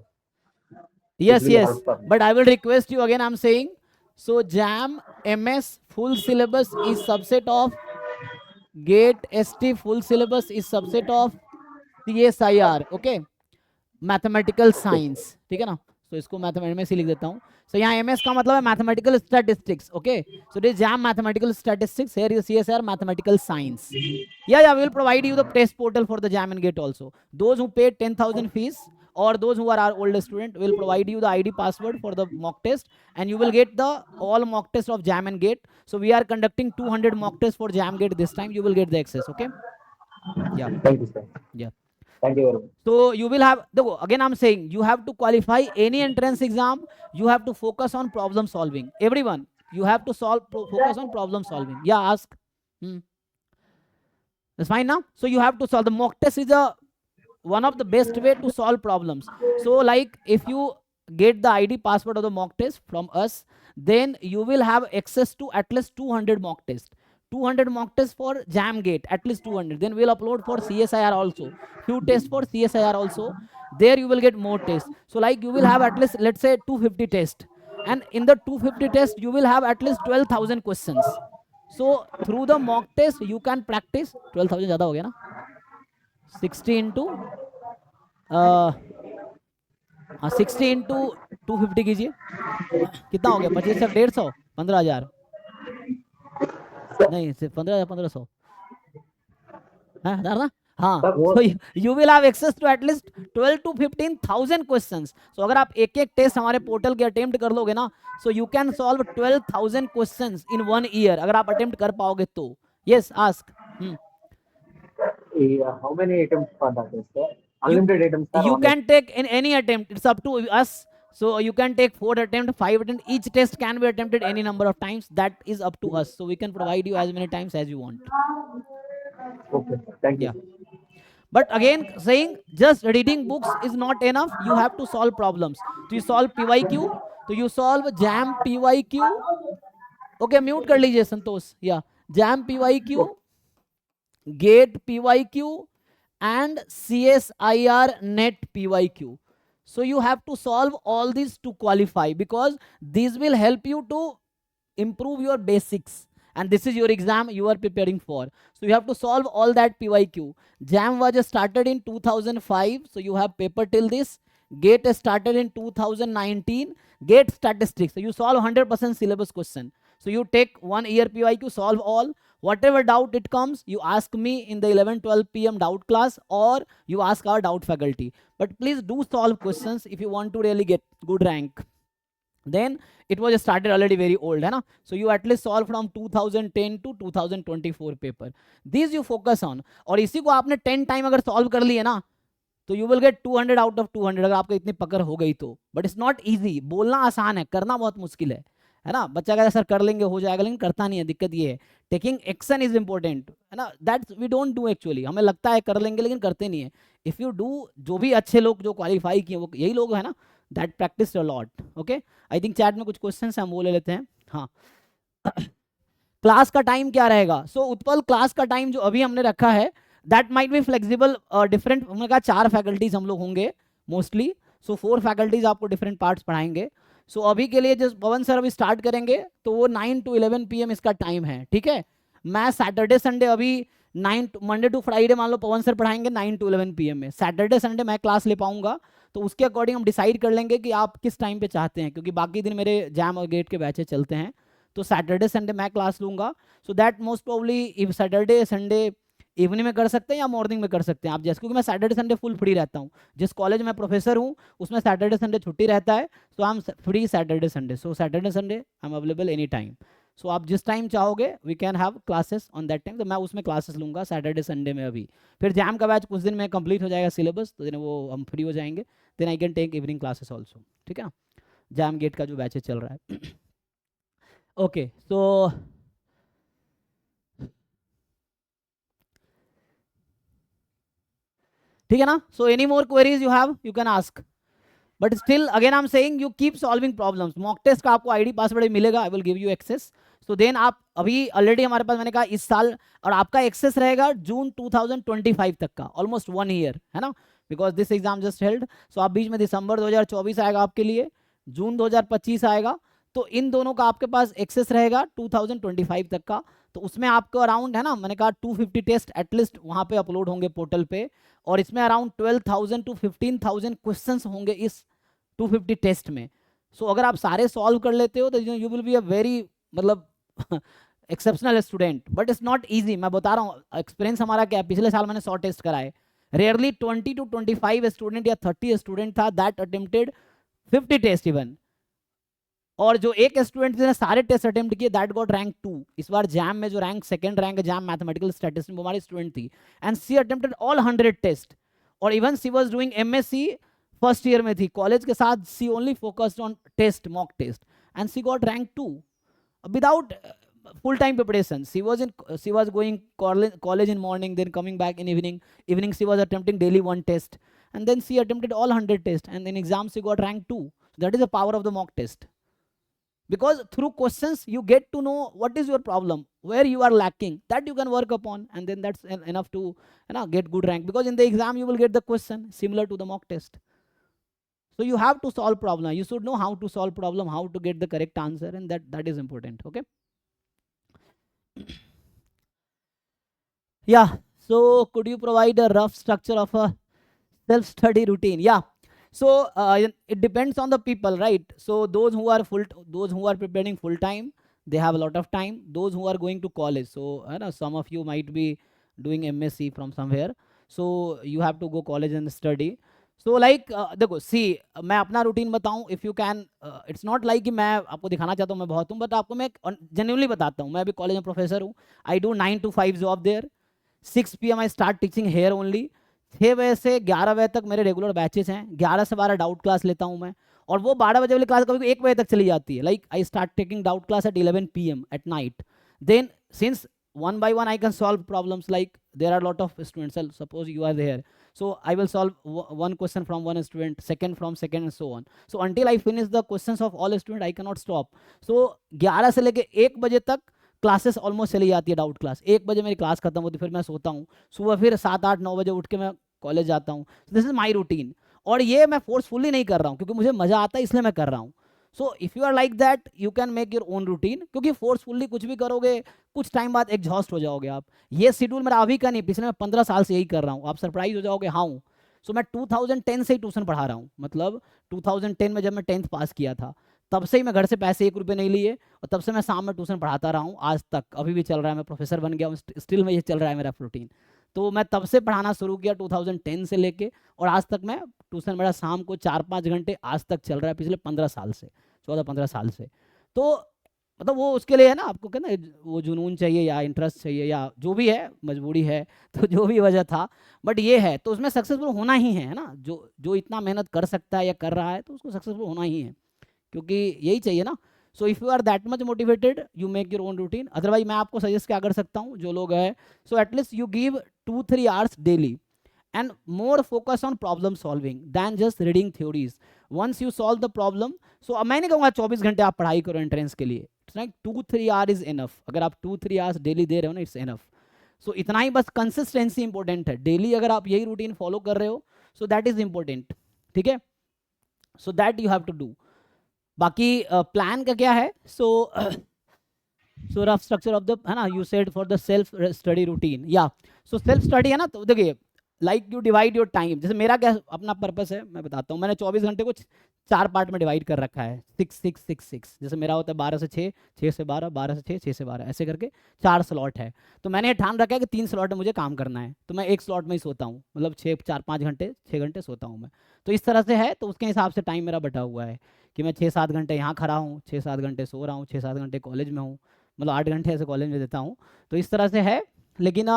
[SPEAKER 1] Yes,
[SPEAKER 2] will
[SPEAKER 1] yes.
[SPEAKER 2] help for me.
[SPEAKER 1] But I will request you again, I'm saying, so JAM MS full syllabus is subset of GATE ST full syllabus is subset of CSIR, okay? Mathematical
[SPEAKER 2] Okay.
[SPEAKER 1] Science, ठीक है ना। तो इसको mathematics में से लिख देता हूँ। सो यहाँ MS का मतलब है mathematical statistics, okay. So this jam mathematical statistics, here is CSIR mathematical science. Yeah, we will provide you the test portal for the JAM and GATE also. Those who paid 10,000 fees or those who are our older student will provide you the ID password for the mock test, and you will get the all mock test of JAM and GATE. So we are conducting 200 mock tests for JAM GATE this time. You will get the access, okay? Yeah,
[SPEAKER 2] Thank you, sir.
[SPEAKER 1] yeah.
[SPEAKER 2] Thank you very much.
[SPEAKER 1] So you will have, again I'm saying, you have to qualify any entrance exam, you have to focus on problem solving. Everyone, you have to focus on problem solving. Yeah, ask. That's fine now. So you have to solve. The mock test is one of the best way to solve problems. So like if you get the ID password of the mock test from us, then you will have access to at least 200 mock tests. 200 mock tests for JAM GATE, at least 200. Then we'll upload for CSIR also. Few tests for CSIR also. There you will get more tests. So like you will have at least, let's say 250 tests. And in the 250 tests, you will have at least 12,000 questions. So through the mock test you can practice. 12,000 ज़्यादा हो गया ना, 60 into 60 into 250 कीजिए, कितना हो गया, 25 तक 150, 15,000 नहीं, सिर्फ 15,000, 1500 है ना। हाँ,
[SPEAKER 2] सर वो
[SPEAKER 1] so you will have access to at least 12 to 15,000 questions. So अगर आप एक एक टेस्ट हमारे पोर्टल के अटेम्प्ट कर लोगे ना, so you can solve 12,000 questions in 1 year, अगर आप अटेम्प्ट कर पाओगे तो। Yes, ask.
[SPEAKER 2] how many items for that is sir?
[SPEAKER 1] You
[SPEAKER 2] Unlimited items sir
[SPEAKER 1] you
[SPEAKER 2] on it.
[SPEAKER 1] can take in any attempt. It's up to us. So you can take 4 attempts, 5 attempts. Each test can be attempted any number of times. That is up to us. So we can provide you as many times as you want.
[SPEAKER 2] Okay sir. Thank you
[SPEAKER 1] Yeah.
[SPEAKER 2] sir.
[SPEAKER 1] But again, saying just reading books is not enough. You have to solve problems. So you solve PYQ. So you solve JAM PYQ. Okay, mute कर लीजिए संतोष. Yeah, JAM PYQ, GATE PYQ, and CSIR NET PYQ. So you have to solve all these to qualify, because these will help you to improve your basics, and this is your exam you are preparing for. So you have to solve all that PYQ. JAM was started in 2005, so you have paper till this. GATE started in 2019. GATE statistics, so you solve 100% syllabus question. So you take 1 year PYQ, solve all. Whatever doubt it comes, you ask me in the 11-12 p.m. doubt class, or you ask our doubt faculty. But please do solve questions if you want to really get good rank. Then it was started already very old, है ना? So you at least solve from 2010 to 2024 paper. These you focus on. और इसी को आपने 10 time अगर solve कर लिए ना, तो you will get 200 out of 200 अगर आपको इतनी पकड़ हो गई तो. But it's not easy. बोलना आसान है, करना बहुत मुश्किल है ना? बच्चा कहता है सर कर लेंगे, हो जाएगा, लेकिन करता नहीं है. दिक्कत ये है. टेकिंग एक्शन इज इंपॉर्टेंट, है ना? That's we don't do actually. हमें लगता है कर लेंगे, लेकिन करते नहीं है. इफ यू डू, जो भी अच्छे लोग जो क्वालिफाई किए वो यही लोग है ना, that practice a lot. Okay, I think chat में कुछ क्वेश्चन है, हम वो ले लेते हैं. हाँ, क्लास का टाइम क्या रहेगा? सो उत्पल, क्लास का टाइम जो अभी हमने रखा है that might be flexible. Different, हमने कहा 4 फैकल्टीज हम लोग होंगे मोस्टली. सो 4 फैकल्टीज आपको डिफरेंट पार्ट्स पढ़ाएंगे. सो अभी के लिए जो पवन सर अभी स्टार्ट करेंगे, तो वो 9 to 11 PM इसका टाइम है. ठीक है, मैं सैटरडे संडे अभी 9 मंडे टू फ्राइडे मान लो पवन सर पढ़ाएंगे 9 to 11 PM में. सैटरडे संडे मैं क्लास ले पाऊंगा, तो उसके अकॉर्डिंग हम डिसाइड कर लेंगे कि आप किस टाइम पे चाहते हैं, क्योंकि बाकी दिन मेरे जैम और गेट के बैचेस चलते हैं. तो सैटरडे संडे मैं क्लास लूंगा. So that most probably if Saturday Sunday evening में कर सकते हैं या मॉर्निंग में कर सकते हैं आप जैसे, क्योंकि मैं सैटरडे संडे फुल फ्री रहता हूँ. जिस कॉलेज में प्रोफेसर हूँ उसमें सैटरडे संडे छुट्टी रहता है. So I am free Saturday Sunday. So Saturday Sunday I am available any time. So आप जिस टाइम चाहोगे we can have classes on that time. तो मैं उसमें क्लासेस लूंगा सैटरडे संडे में. अभी फिर जैम का बैच कुछ दिन में कंप्लीट हो जाएगा सिलेबस, तो दिन वो हम फ्री हो जाएंगे. Then I can take evening classes also. ठीक है, जैम गेट का जो बैचेस चल रहा है. ओके, सो ठीक है ना? So any more queries you have, you can ask. But still again I am saying you keep solving problems. Mock test का आपको आईडी पासवर्ड मिलेगा, I will give you access. So then आप अभी already हमारे पास, मैंने कहा इस साल, और आपका एक्सेस रहेगा जून 2025 तक का, ऑलमोस्ट 1 ईयर, है ना? Because this exam just held. So आप बीच में दिसंबर 2024 आएगा आपके लिए, जून 2025 आएगा. तो इन दोनों का आपके पास एक्सेस रहेगा 2025 तक का. तो उसमें आपको अराउंड, है ना, मैंने कहा 250 टेस्ट एटलीस्ट वहाँ पे अपलोड होंगे पोर्टल पे, और इसमें अराउंड 12,000 to 15,000 क्वेश्चंस होंगे इस 250 टेस्ट में. सो अगर आप सारे सॉल्व कर लेते हो तो you will be a very, मतलब exceptional student. But it's not easy, मैं बता रहा हूँ. एक्सपीरियंस हमारा क्या है, पिछले साल मैंने 100 टेस्ट कराए. रेयरली 20 to 25 स्टूडेंट या 30 स्टूडेंट था दैट अटेम्प्टेड 50 टेस्ट इवन. और जो एक स्टूडेंट जिसने सारे टेस्ट अटेम्प्ट किए दैट गॉट रैंक 2. इस बार जैम में जो रैंक सेकंड रैंक है जैम मैथमेटिकल स्टैटिस्टिक्स, वो हमारी स्टूडेंट थी. And she attempted all 100 test. और even she was doing MSc, first year में थी कॉलेज के साथ. She only focused on test, mock test, and she got rank 2 without full time preparation. She was going college in morning, then coming back in evening she was attempting daily 1 test, and then she attempted all 100 tests, and in exam she got rank 2. So that is the power of the mock test, because through questions you get to know what is your problem, where you are lacking, that you can work upon, and then that's enough to, you know, get good rank. Because in the exam you will get the question similar to the mock test. So you have to solve problem, you should know how to solve problem, how to get the correct answer, and that is important. Okay, Yeah, so could you provide a rough structure of a self-study routine? Yeah, so it depends on the people, right? So those who are preparing full time, they have a lot of time. Those who are going to college, so some of you might be doing MSc from somewhere, so you have to go college and study. So like देखो सी मैं अपना routine बताऊं, if you can, it's not like कि मैं आपको दिखाना चाहता हूँ मैं बहुत हूँ, बट आपको मैं जेन्युइनली बताता हूँ। मैं अभी कॉलेज में प्रोफेसर हूँ। I do 9 to 5 job there. 6 PM I start teaching here only. 6 बजे से 11 बजे तक मेरे रेगुलर बैचेस हैं। 11 से 12 डाउट क्लास लेता हूँ मैं, और वो 12 बजे वाली क्लास कभी 1 बजे तक चली जाती है। Like I start taking doubt class at 11 PM at night. Then since one by one I can solve problems, like there are a lot of students, suppose you are there, so I will solve one question from one student, second from second, and so on. So until I finish the questions of all students I cannot stop. So 11 से लेके 1 बजे तक classes almost चली जाती है। Doubt class 1 बजे मेरी class खत्म होती है, फिर मैं सोता हूँ। सुबह फिर 7 8 9 बजे उठ के मैं कॉलेज जाता हूँ। This is my routine. और ये मैं फोर्सफुली नहीं कर रहा हूँ, क्योंकि मुझे मजा आता है इसलिए मैं कर रहा हूँ। So if you are like that you can make your own routine, क्योंकि फोर्सफुली कुछ भी करोगे कुछ टाइम बाद एग्जॉस्ट हो जाओगे आप। ये शेड्यूल मेरा अभी का नहीं, पिछले मैं 15 साल से यही कर रहा हूँ। आप सरप्राइज हो जाओगे। हाँ, सो मैं 2010 से ही ट्यूशन पढ़ा रहा हूँ। मतलब 2010 में जब मैं 10th पास किया था, तब से ही मैं घर से पैसे 1 रुपये नहीं लिए, और तब से मैं शाम में ट्यूशन पढ़ाता रहा हूँ आज तक। अभी भी चल रहा है, मैं प्रोफेसर बन गया हूँ, स्टिल में ये चल रहा है मेरा रूटीन। तो मैं तब से पढ़ाना शुरू किया 2010 से लेके, और आज तक मैं ट्यूशन मेरा शाम को 4 5 घंटे आज तक चल रहा है, पिछले 15 साल से, 14 15 साल से। तो मतलब वो उसके लिए है ना, आपको कहना वो जुनून चाहिए या इंटरेस्ट चाहिए या जो भी है, मजबूरी है, तो जो भी वजह था, बट ये है तो उसमें सक्सेसफुल होना ही है ना। जो जो इतना मेहनत कर सकता है या कर रहा है तो उसको सक्सेसफुल होना ही है, क्योंकि यही चाहिए ना। So if you are that much motivated you make your own routine. Otherwise मैं आपको सजेस्ट क्या कर सकता हूँ, जो लोग हैं, so at least you give 2 3 hours daily and more focus on problem solving than just reading theories. Once you solve the problem, so अब मैं नहीं कहूँगा 24 घंटे आप पढ़ाई करो एंट्रेंस के लिए। It's like 2 3 hours is enough. अगर आप 2 3 hours डेली दे रहे हो ना, इट्स इनफ। सो इतना ही बस, कंसिस्टेंसी इंपॉर्टेंट है। डेली अगर आप यही रूटीन फॉलो कर रहे हो, सो दैट इज इंपॉर्टेंट। ठीक है, so that you have to do. बाकी प्लान का क्या है, so so rough structure of the, है ना, you said for the self study routine. या सो सेल्फ स्टडी है ना, तो देखिए like you divide your time. जैसे मेरा क्या अपना पर्पस है मैं बताता हूँ। मैंने 24 घंटे को 4 पार्ट में डिवाइड कर रखा है, 6 6 6 6। जैसे मेरा होता है 12 से 6, 6 से 12, 12 से 6, 6 से 12, ऐसे करके 4 स्लॉट है। तो मैंने ये ठान रखा है कि 3 स्लॉट में मुझे काम करना है, तो मैं एक स्लॉट में ही सोता हूँ। मतलब 6 4 5 घंटे, 6 घंटे सोता हूँ मैं। तो इस तरह से है, तो उसके हिसाब से टाइम मेरा बटा हुआ है कि मैं 6 7 घंटे यहाँ खड़ा हूँ, 6 7 घंटे सो रहा हूँ, 6 7 घंटे कॉलेज में हूँ, मतलब 8 घंटे ऐसे कॉलेज में देता हूँ। तो इस तरह से है, लेकिन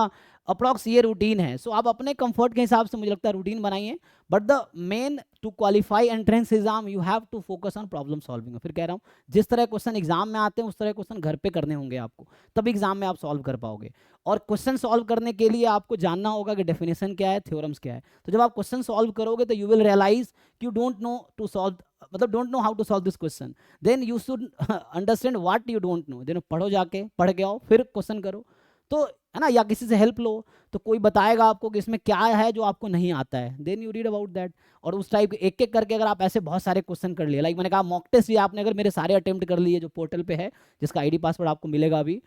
[SPEAKER 1] अप्रॉक्स ये रूटीन है। सो आप अपने कंफर्ट के हिसाब से मुझे लगता है रूटीन बनाइए, but the main to qualify entrance exam you have to focus on problem solving. फिर कह रहा हूँ, जिस तरह क्वेश्चन एग्जाम में आते हैं उस तरह क्वेश्चन घर पे करने होंगे आपको, तब एग्जाम में आप सॉल्व कर पाओगे। और क्वेश्चन सॉल्व करने के लिए आपको जानना होगा कि डेफिनेशन क्या है, थ्योरम्स क्या है। तो जब आप क्वेश्चन सॉल्व करोगे तो यू विल रियलाइज कि you don't know to solve, मतलब don't know how to solve this question, then you should understand what you don't know, then पढ़ो, जाके पढ़ के आओ, फिर क्वेश्चन करो। तो है ना, या किसी से हेल्प लो, तो कोई बताएगा आपको कि इसमें क्या है जो आपको नहीं आता है, then you read about that. और उस टाइप एक एक करके अगर आप ऐसे बहुत सारे क्वेश्चन कर लिए, लाइक मैंने कहा मॉक टेस्ट, ये आपने अगर मेरे सारे अटेम्प्ट कर लिए जो पोर्टल पे है, जिसका आईडी पासवर्ड आपको मिलेगा अभी,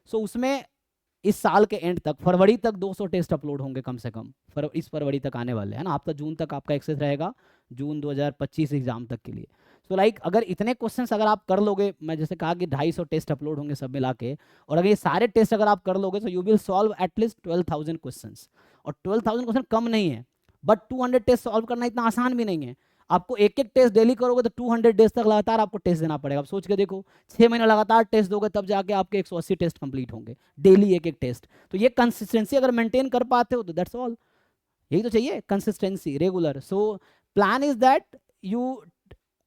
[SPEAKER 1] सो उसमें इस साल के एंड तक, फरवरी तक 200 टेस्ट अपलोड होंगे कम से कम। इस फरवरी तक आने वाले हैं ना, आपका जून तक आपका एक्सेस रहेगा, जून 2025 एग्जाम तक के लिए। सो लाइक अगर इतने क्वेश्चंस अगर आप कर लोगे, मैं जैसे कहा कि 250 टेस्ट अपलोड होंगे सब मिला के, और अगर ये सारे टेस्ट अगर आप कर लोगे तो you will solve at least 12,000 questions. और 12,000 क्वेश्चन कम नहीं है, बट 200 टेस्ट सॉल्व करना इतना आसान भी नहीं है। आपको एक एक टेस्ट डेली करोगे तो 200 डेज तक लगातार आपको टेस्ट देना पड़ेगा। आप सोच के देखो, 6 महीने लगातार टेस्ट दोगे तब जाके आपके 180 टेस्ट कंप्लीट होंगे, डेली एक एक टेस्ट। तो ये कंसिस्टेंसी अगर मेंटेन कर पाते हो तो दैट्स ऑल, यही तो चाहिए, consistency, regular. So plan is that you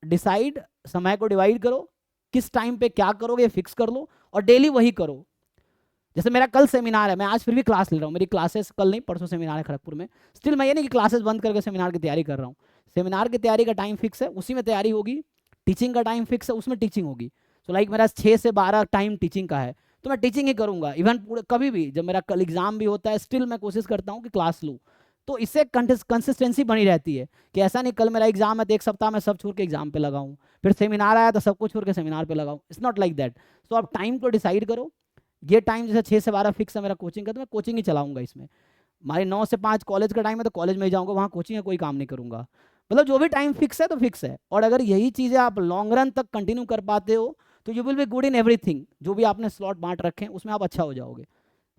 [SPEAKER 1] decide, समय को डिवाइड करो, किस टाइम पे क्या करोगे फिक्स कर लो, और डेली वही करो। जैसे मेरा कल सेमिनार है, मैं आज फिर भी क्लास ले रहा हूँ, मेरी क्लासेस कल नहीं परसों सेमिनार है खड़गपुर में, स्टिल मैं ये नहीं कि क्लासेस बंद करके सेमिनार की तैयारी कर रहा हूँ। सेमिनार की तैयारी का टाइम फिक्स है, उसी में तैयारी होगी। टीचिंग का टाइम फिक्स है, उसमें टीचिंग होगी। सो लाइक मेरा 6 से 12 टाइम टीचिंग का है, तो मैं टीचिंग ही करूँगा। इवन पूरे कभी भी जब मेरा कल एग्जाम भी होता है, स्टिल मैं कोशिश करता हूँ कि क्लास लूँ। तो इससे कंसिस्टेंसी बनी रहती है कि ऐसा नहीं कल मेरा एग्जाम है तो एक सप्ताह में सब छोड़ के एग्जाम पे लगाऊं, फिर सेमिनार आया तो सब कुछ छोड़ के सेमिनार पे लगाऊं। It's not like that. So आप टाइम को डिसाइड करो ये टाइम जैसे 6 से 12 फिक्स है मेरा कोचिंग का, तो मैं कोचिंग ही चलाऊंगा इसमें। हमारे 9 से 5 कॉलेज का टाइम है तो कॉलेज में ही जाऊंगा, वहाँ कोचिंग है कोई काम नहीं करूंगा। मतलब जो भी टाइम फिक्स है तो फिक्स है। और अगर यही चीज़ें आप लॉन्ग रन तक कंटिन्यू कर पाते हो तो you will be good in everything. जो भी आपने स्लॉट बांट रखे हैं उसमें आप अच्छा हो जाओगे,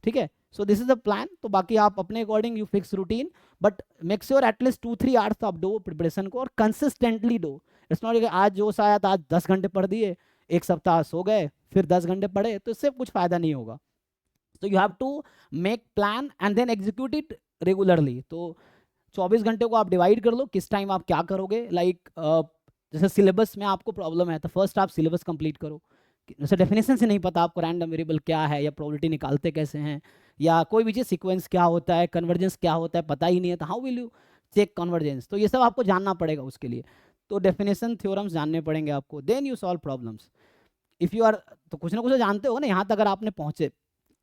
[SPEAKER 1] ठीक है। So this is the plan. तो बाकी आप अपने according you fix routine, but make sure at least 2-3 hours आप दो प्रिपरेशन को, और कंसिस्टेंटली दो। इट्स नॉट कि आज जोश आया तो आज 10 घंटे पढ़ दिए, एक सप्ताह सो गए, फिर 10 घंटे पढ़े, तो इससे कुछ फायदा नहीं होगा। तो you have to make plan and then execute it regularly. तो 24 घंटे को आप डिवाइड कर लो, किस टाइम आप क्या करोगे। लाइक जैसे सिलेबस में आपको प्रॉब्लम है तो फर्स्ट आप सिलेबस कंप्लीट करो। जैसे डेफिनेशन से नहीं पता आपको रैंडम वेरिएबल क्या है या प्रोबेबिलिटी निकालते कैसे हैं, या कोई भी चीज़ सीक्वेंस क्या होता है, कन्वर्जेंस क्या होता है, पता ही नहीं है, तो how will you check convergence. तो ये सब आपको जानना पड़ेगा उसके लिए। तो डेफिनेशन थ्योरम्स जानने पड़ेंगे आपको, then you solve problems. If you are, तो कुछ ना कुछ तो जानते हो ना, यहाँ तक अगर आपने पहुँचे,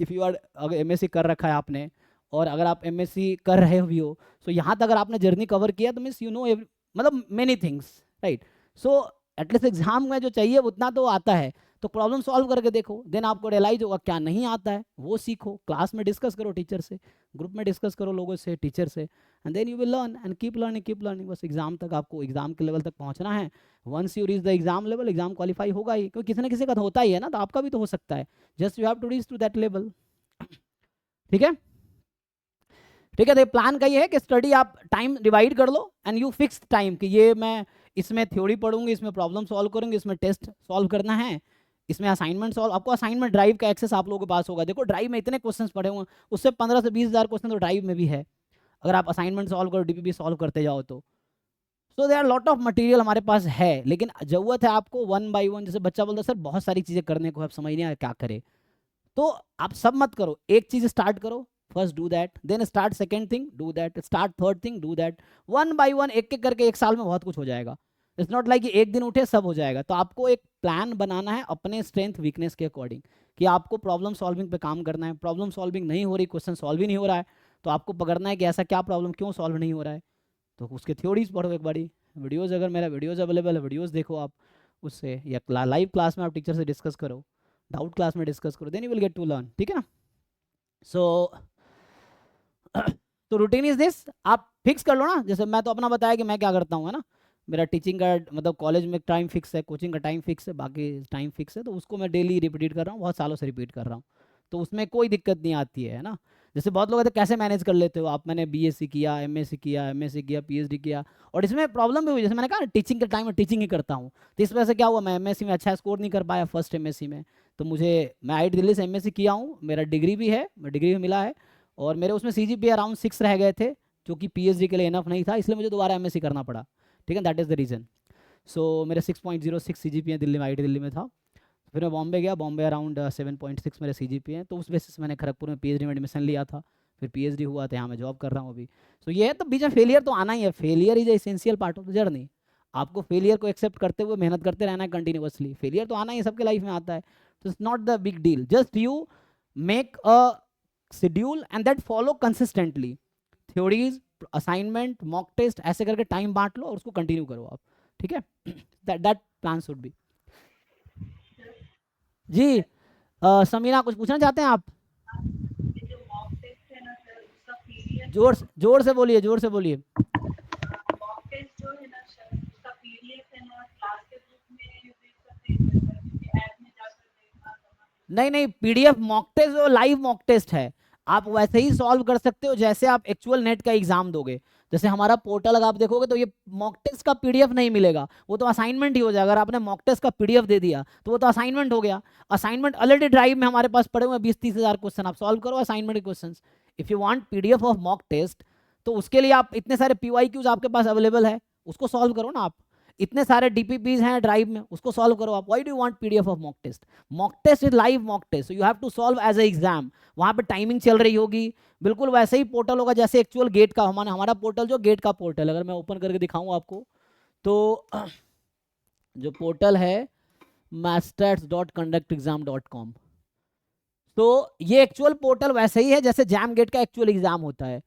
[SPEAKER 1] इफ़ यू आर, अगर एमएससी कर रखा है आपने, और अगर आप एमएससी कर रहे भी हो, सो यहाँ तक अगर आपने जर्नी कवर किया तो मीन्स यू नो मतलब many things, right. So at least exam में जो चाहिए उतना तो आता है। तो प्रॉब्लम सॉल्व करके देखो, देन आपको रियलाइज होगा क्या नहीं आता है, वो सीखो, क्लास में डिस्कस करो टीचर से, ग्रुप में डिस्कस करो लोगों से, टीचर से, and then you will learn and keep learning, keep learning. बस एग्जाम तक आपको, एग्जाम के लेवल तक पहुंचना है। Once you reach the exam level, exam qualify होगा ही, क्योंकि किसी ना किसी का तो होता ही है ना, तो आपका भी तो हो सकता है। Just you have to reach to that level, ठीक है। ठीक है, तो प्लान का ये है कि स्टडी आप टाइम डिवाइड कर लो एंड यू फिक्स टाइम कि ये मैं इसमें थ्योरी पढ़ूंगी, इसमें प्रॉब्लम सॉल्व करूंगी, इसमें टेस्ट सॉल्व करना है, इसमें असाइनमेंट सॉल्व। आपको असाइनमेंट ड्राइव का एक्सेस आप लोगों के पास होगा। देखो ड्राइव में इतने क्वेश्चंस पड़े हुए हैं, उससे 15 से 20 हज़ार क्वेश्चन तो ड्राइव में भी है, अगर आप असाइनमेंट सॉल्व करो, डीपीपी सॉल्व करते जाओ तो। So they are lot of material हमारे पास है, लेकिन जरूरत है आपको वन बाई वन। जैसे बच्चा बोलता है सर बहुत सारी चीज़ें करने को, अब समझ नहीं आया क्या करे, तो आप सब मत करो, एक चीज़ स्टार्ट करो, first do that, then start second thing, do that, start third thing, do that, one by one, एक एक करके एक साल में बहुत कुछ हो जाएगा। इट्स नॉट लाइक कि एक दिन उठे सब हो जाएगा। तो आपको एक प्लान बनाना है अपने स्ट्रेंथ वीकनेस के अकॉर्डिंग, कि आपको प्रॉब्लम सॉल्विंग पे काम करना है। प्रॉब्लम सॉल्विंग नहीं हो रही, क्वेश्चन सॉल्व ही नहीं हो रहा है, तो आपको पकड़ना है कि ऐसा क्या प्रॉब्लम, क्यों सॉल्व नहीं हो रहा है। तो उसके थ्योरीज पढ़ो एक बारी, वीडियोज़, अगर मेरा वीडियोज़ अवेलेबल है वीडियोज़ देखो आप उससे, या लाइव क्लास में आप टीचर से डिस्कस करो, डाउट क्लास में डिस्कस करो, then you will get to learn, ठीक है ना। सो तो रूटीन इज दिस, आप फिक्स कर लो ना। जैसे मैं तो अपना बताया कि मैं क्या करता हूँ, है ना, मेरा टीचिंग का मतलब कॉलेज में टाइम फिक्स है, कोचिंग का टाइम फिक्स है, बाकी टाइम फिक्स है, तो उसको मैं डेली रिपीट कर रहा हूँ, बहुत सालों से रिपीट कर रहा हूँ, तो उसमें कोई दिक्कत नहीं आती है ना। जैसे बहुत लोग कहते हैं कैसे मैनेज कर लेते हो आप, मैंने बीएससी किया, एमएससी किया, एमएससी किया, पीएचडी किया, और इसमें प्रॉब्लम भी हुई। जैसे मैंने कहा टीचिंग के टाइम में टीचिंग ही करता हूँ, तो इस वजह से क्या हुआ, मैं एमएससी में अच्छा स्कोर नहीं कर पाया, फर्स्ट एमएससी में। तो मुझे, मैं आईआईटी दिल्ली से एमएससी किया हूँ, मेरा डिग्री भी है, डिग्री भी मिला है, और मेरे उसमें सीजीपीए अराउंड 6 रह गए थे, जो कि पीएचडी के लिए इनफ नहीं था, इसलिए मुझे दोबारा एमएससी करना पड़ा, ठीक है, दैट इज़ द रीज़न। सो मेरे 6.06 सीजीपीए दिल्ली में, आईआईटी दिल्ली में था। फिर मैं बॉम्बे गया, बॉम्बे अराउंड 7.6 मेरे सीजीपीए हैं, तो उस बेसिस से मैंने खड़गपुर में पीएचडी में एडमिशन लिया था, फिर पीएचडी हुआ था, यहाँ मैं जॉब कर रहा हूँ अभी। सो ये है, तो बीच में फेलियर तो आना ही है, failure is essential part of the journey. आपको फेलियर को एक्सेप्ट करते हुए मेहनत करते रहना है कंटिन्यूअसली, फेलियर तो आना ही, सबके लाइफ में आता है, तो it's not the big deal, just you make a schedule and that follow consistently, theories, assignment, mock test, ऐसे करके टाइम बांट लो और उसको कंटिन्यू करो आप, ठीक है। That plan should be. जी समीना कुछ पूछना चाहते हैं आप? जोर से बोलिए, जोर से बोलिए। नहीं नहीं, पीडीएफ मॉक टेस्ट वो लाइव मॉक टेस्ट है, आप वैसे ही सॉल्व कर सकते हो जैसे आप एक्चुअल नेट का एग्जाम दोगे। जैसे हमारा पोर्टल अगर आप देखोगे तो ये मॉक टेस्ट का पीडीएफ नहीं मिलेगा, वो तो असाइनमेंट ही हो जाएगा। अगर आपने मॉक टेस्ट का पीडीएफ दे दिया तो वो तो असाइनमेंट हो गया। असाइनमेंट ऑलरेडी ड्राइव में हमारे पास पड़े हुए 20-30 हज़ार क्वेश्चन, आप सॉल्व करो असाइनमेंट के question. If you want PDF of mock test, तो उसके लिए आप इतने सारे पीवाईक्यूज आपके पास अवेलेबल है, उसको सॉल्व करो ना आप। इतने सारे डीपीपीज हैं ड्राइव में, उसको सॉल्व करो आप। Why do you want PDF of mock test? Mock test is live mock test, so you have to solve as a exam. वहां पे टाइमिंग चल रही होगी, बिल्कुल वैसे ही पोर्टल होगा जैसे एक्चुअल गेट का। हमारा पोर्टल जो गेट का पोर्टल, अगर मैं ओपन करके दिखाऊं आपको, तो जो पोर्टल है master's.conductexam.com, तो ये एक्चुअल पोर्टल वैसे ही है जैसे जैम गेट का एक्चुअल एग्जाम होता है।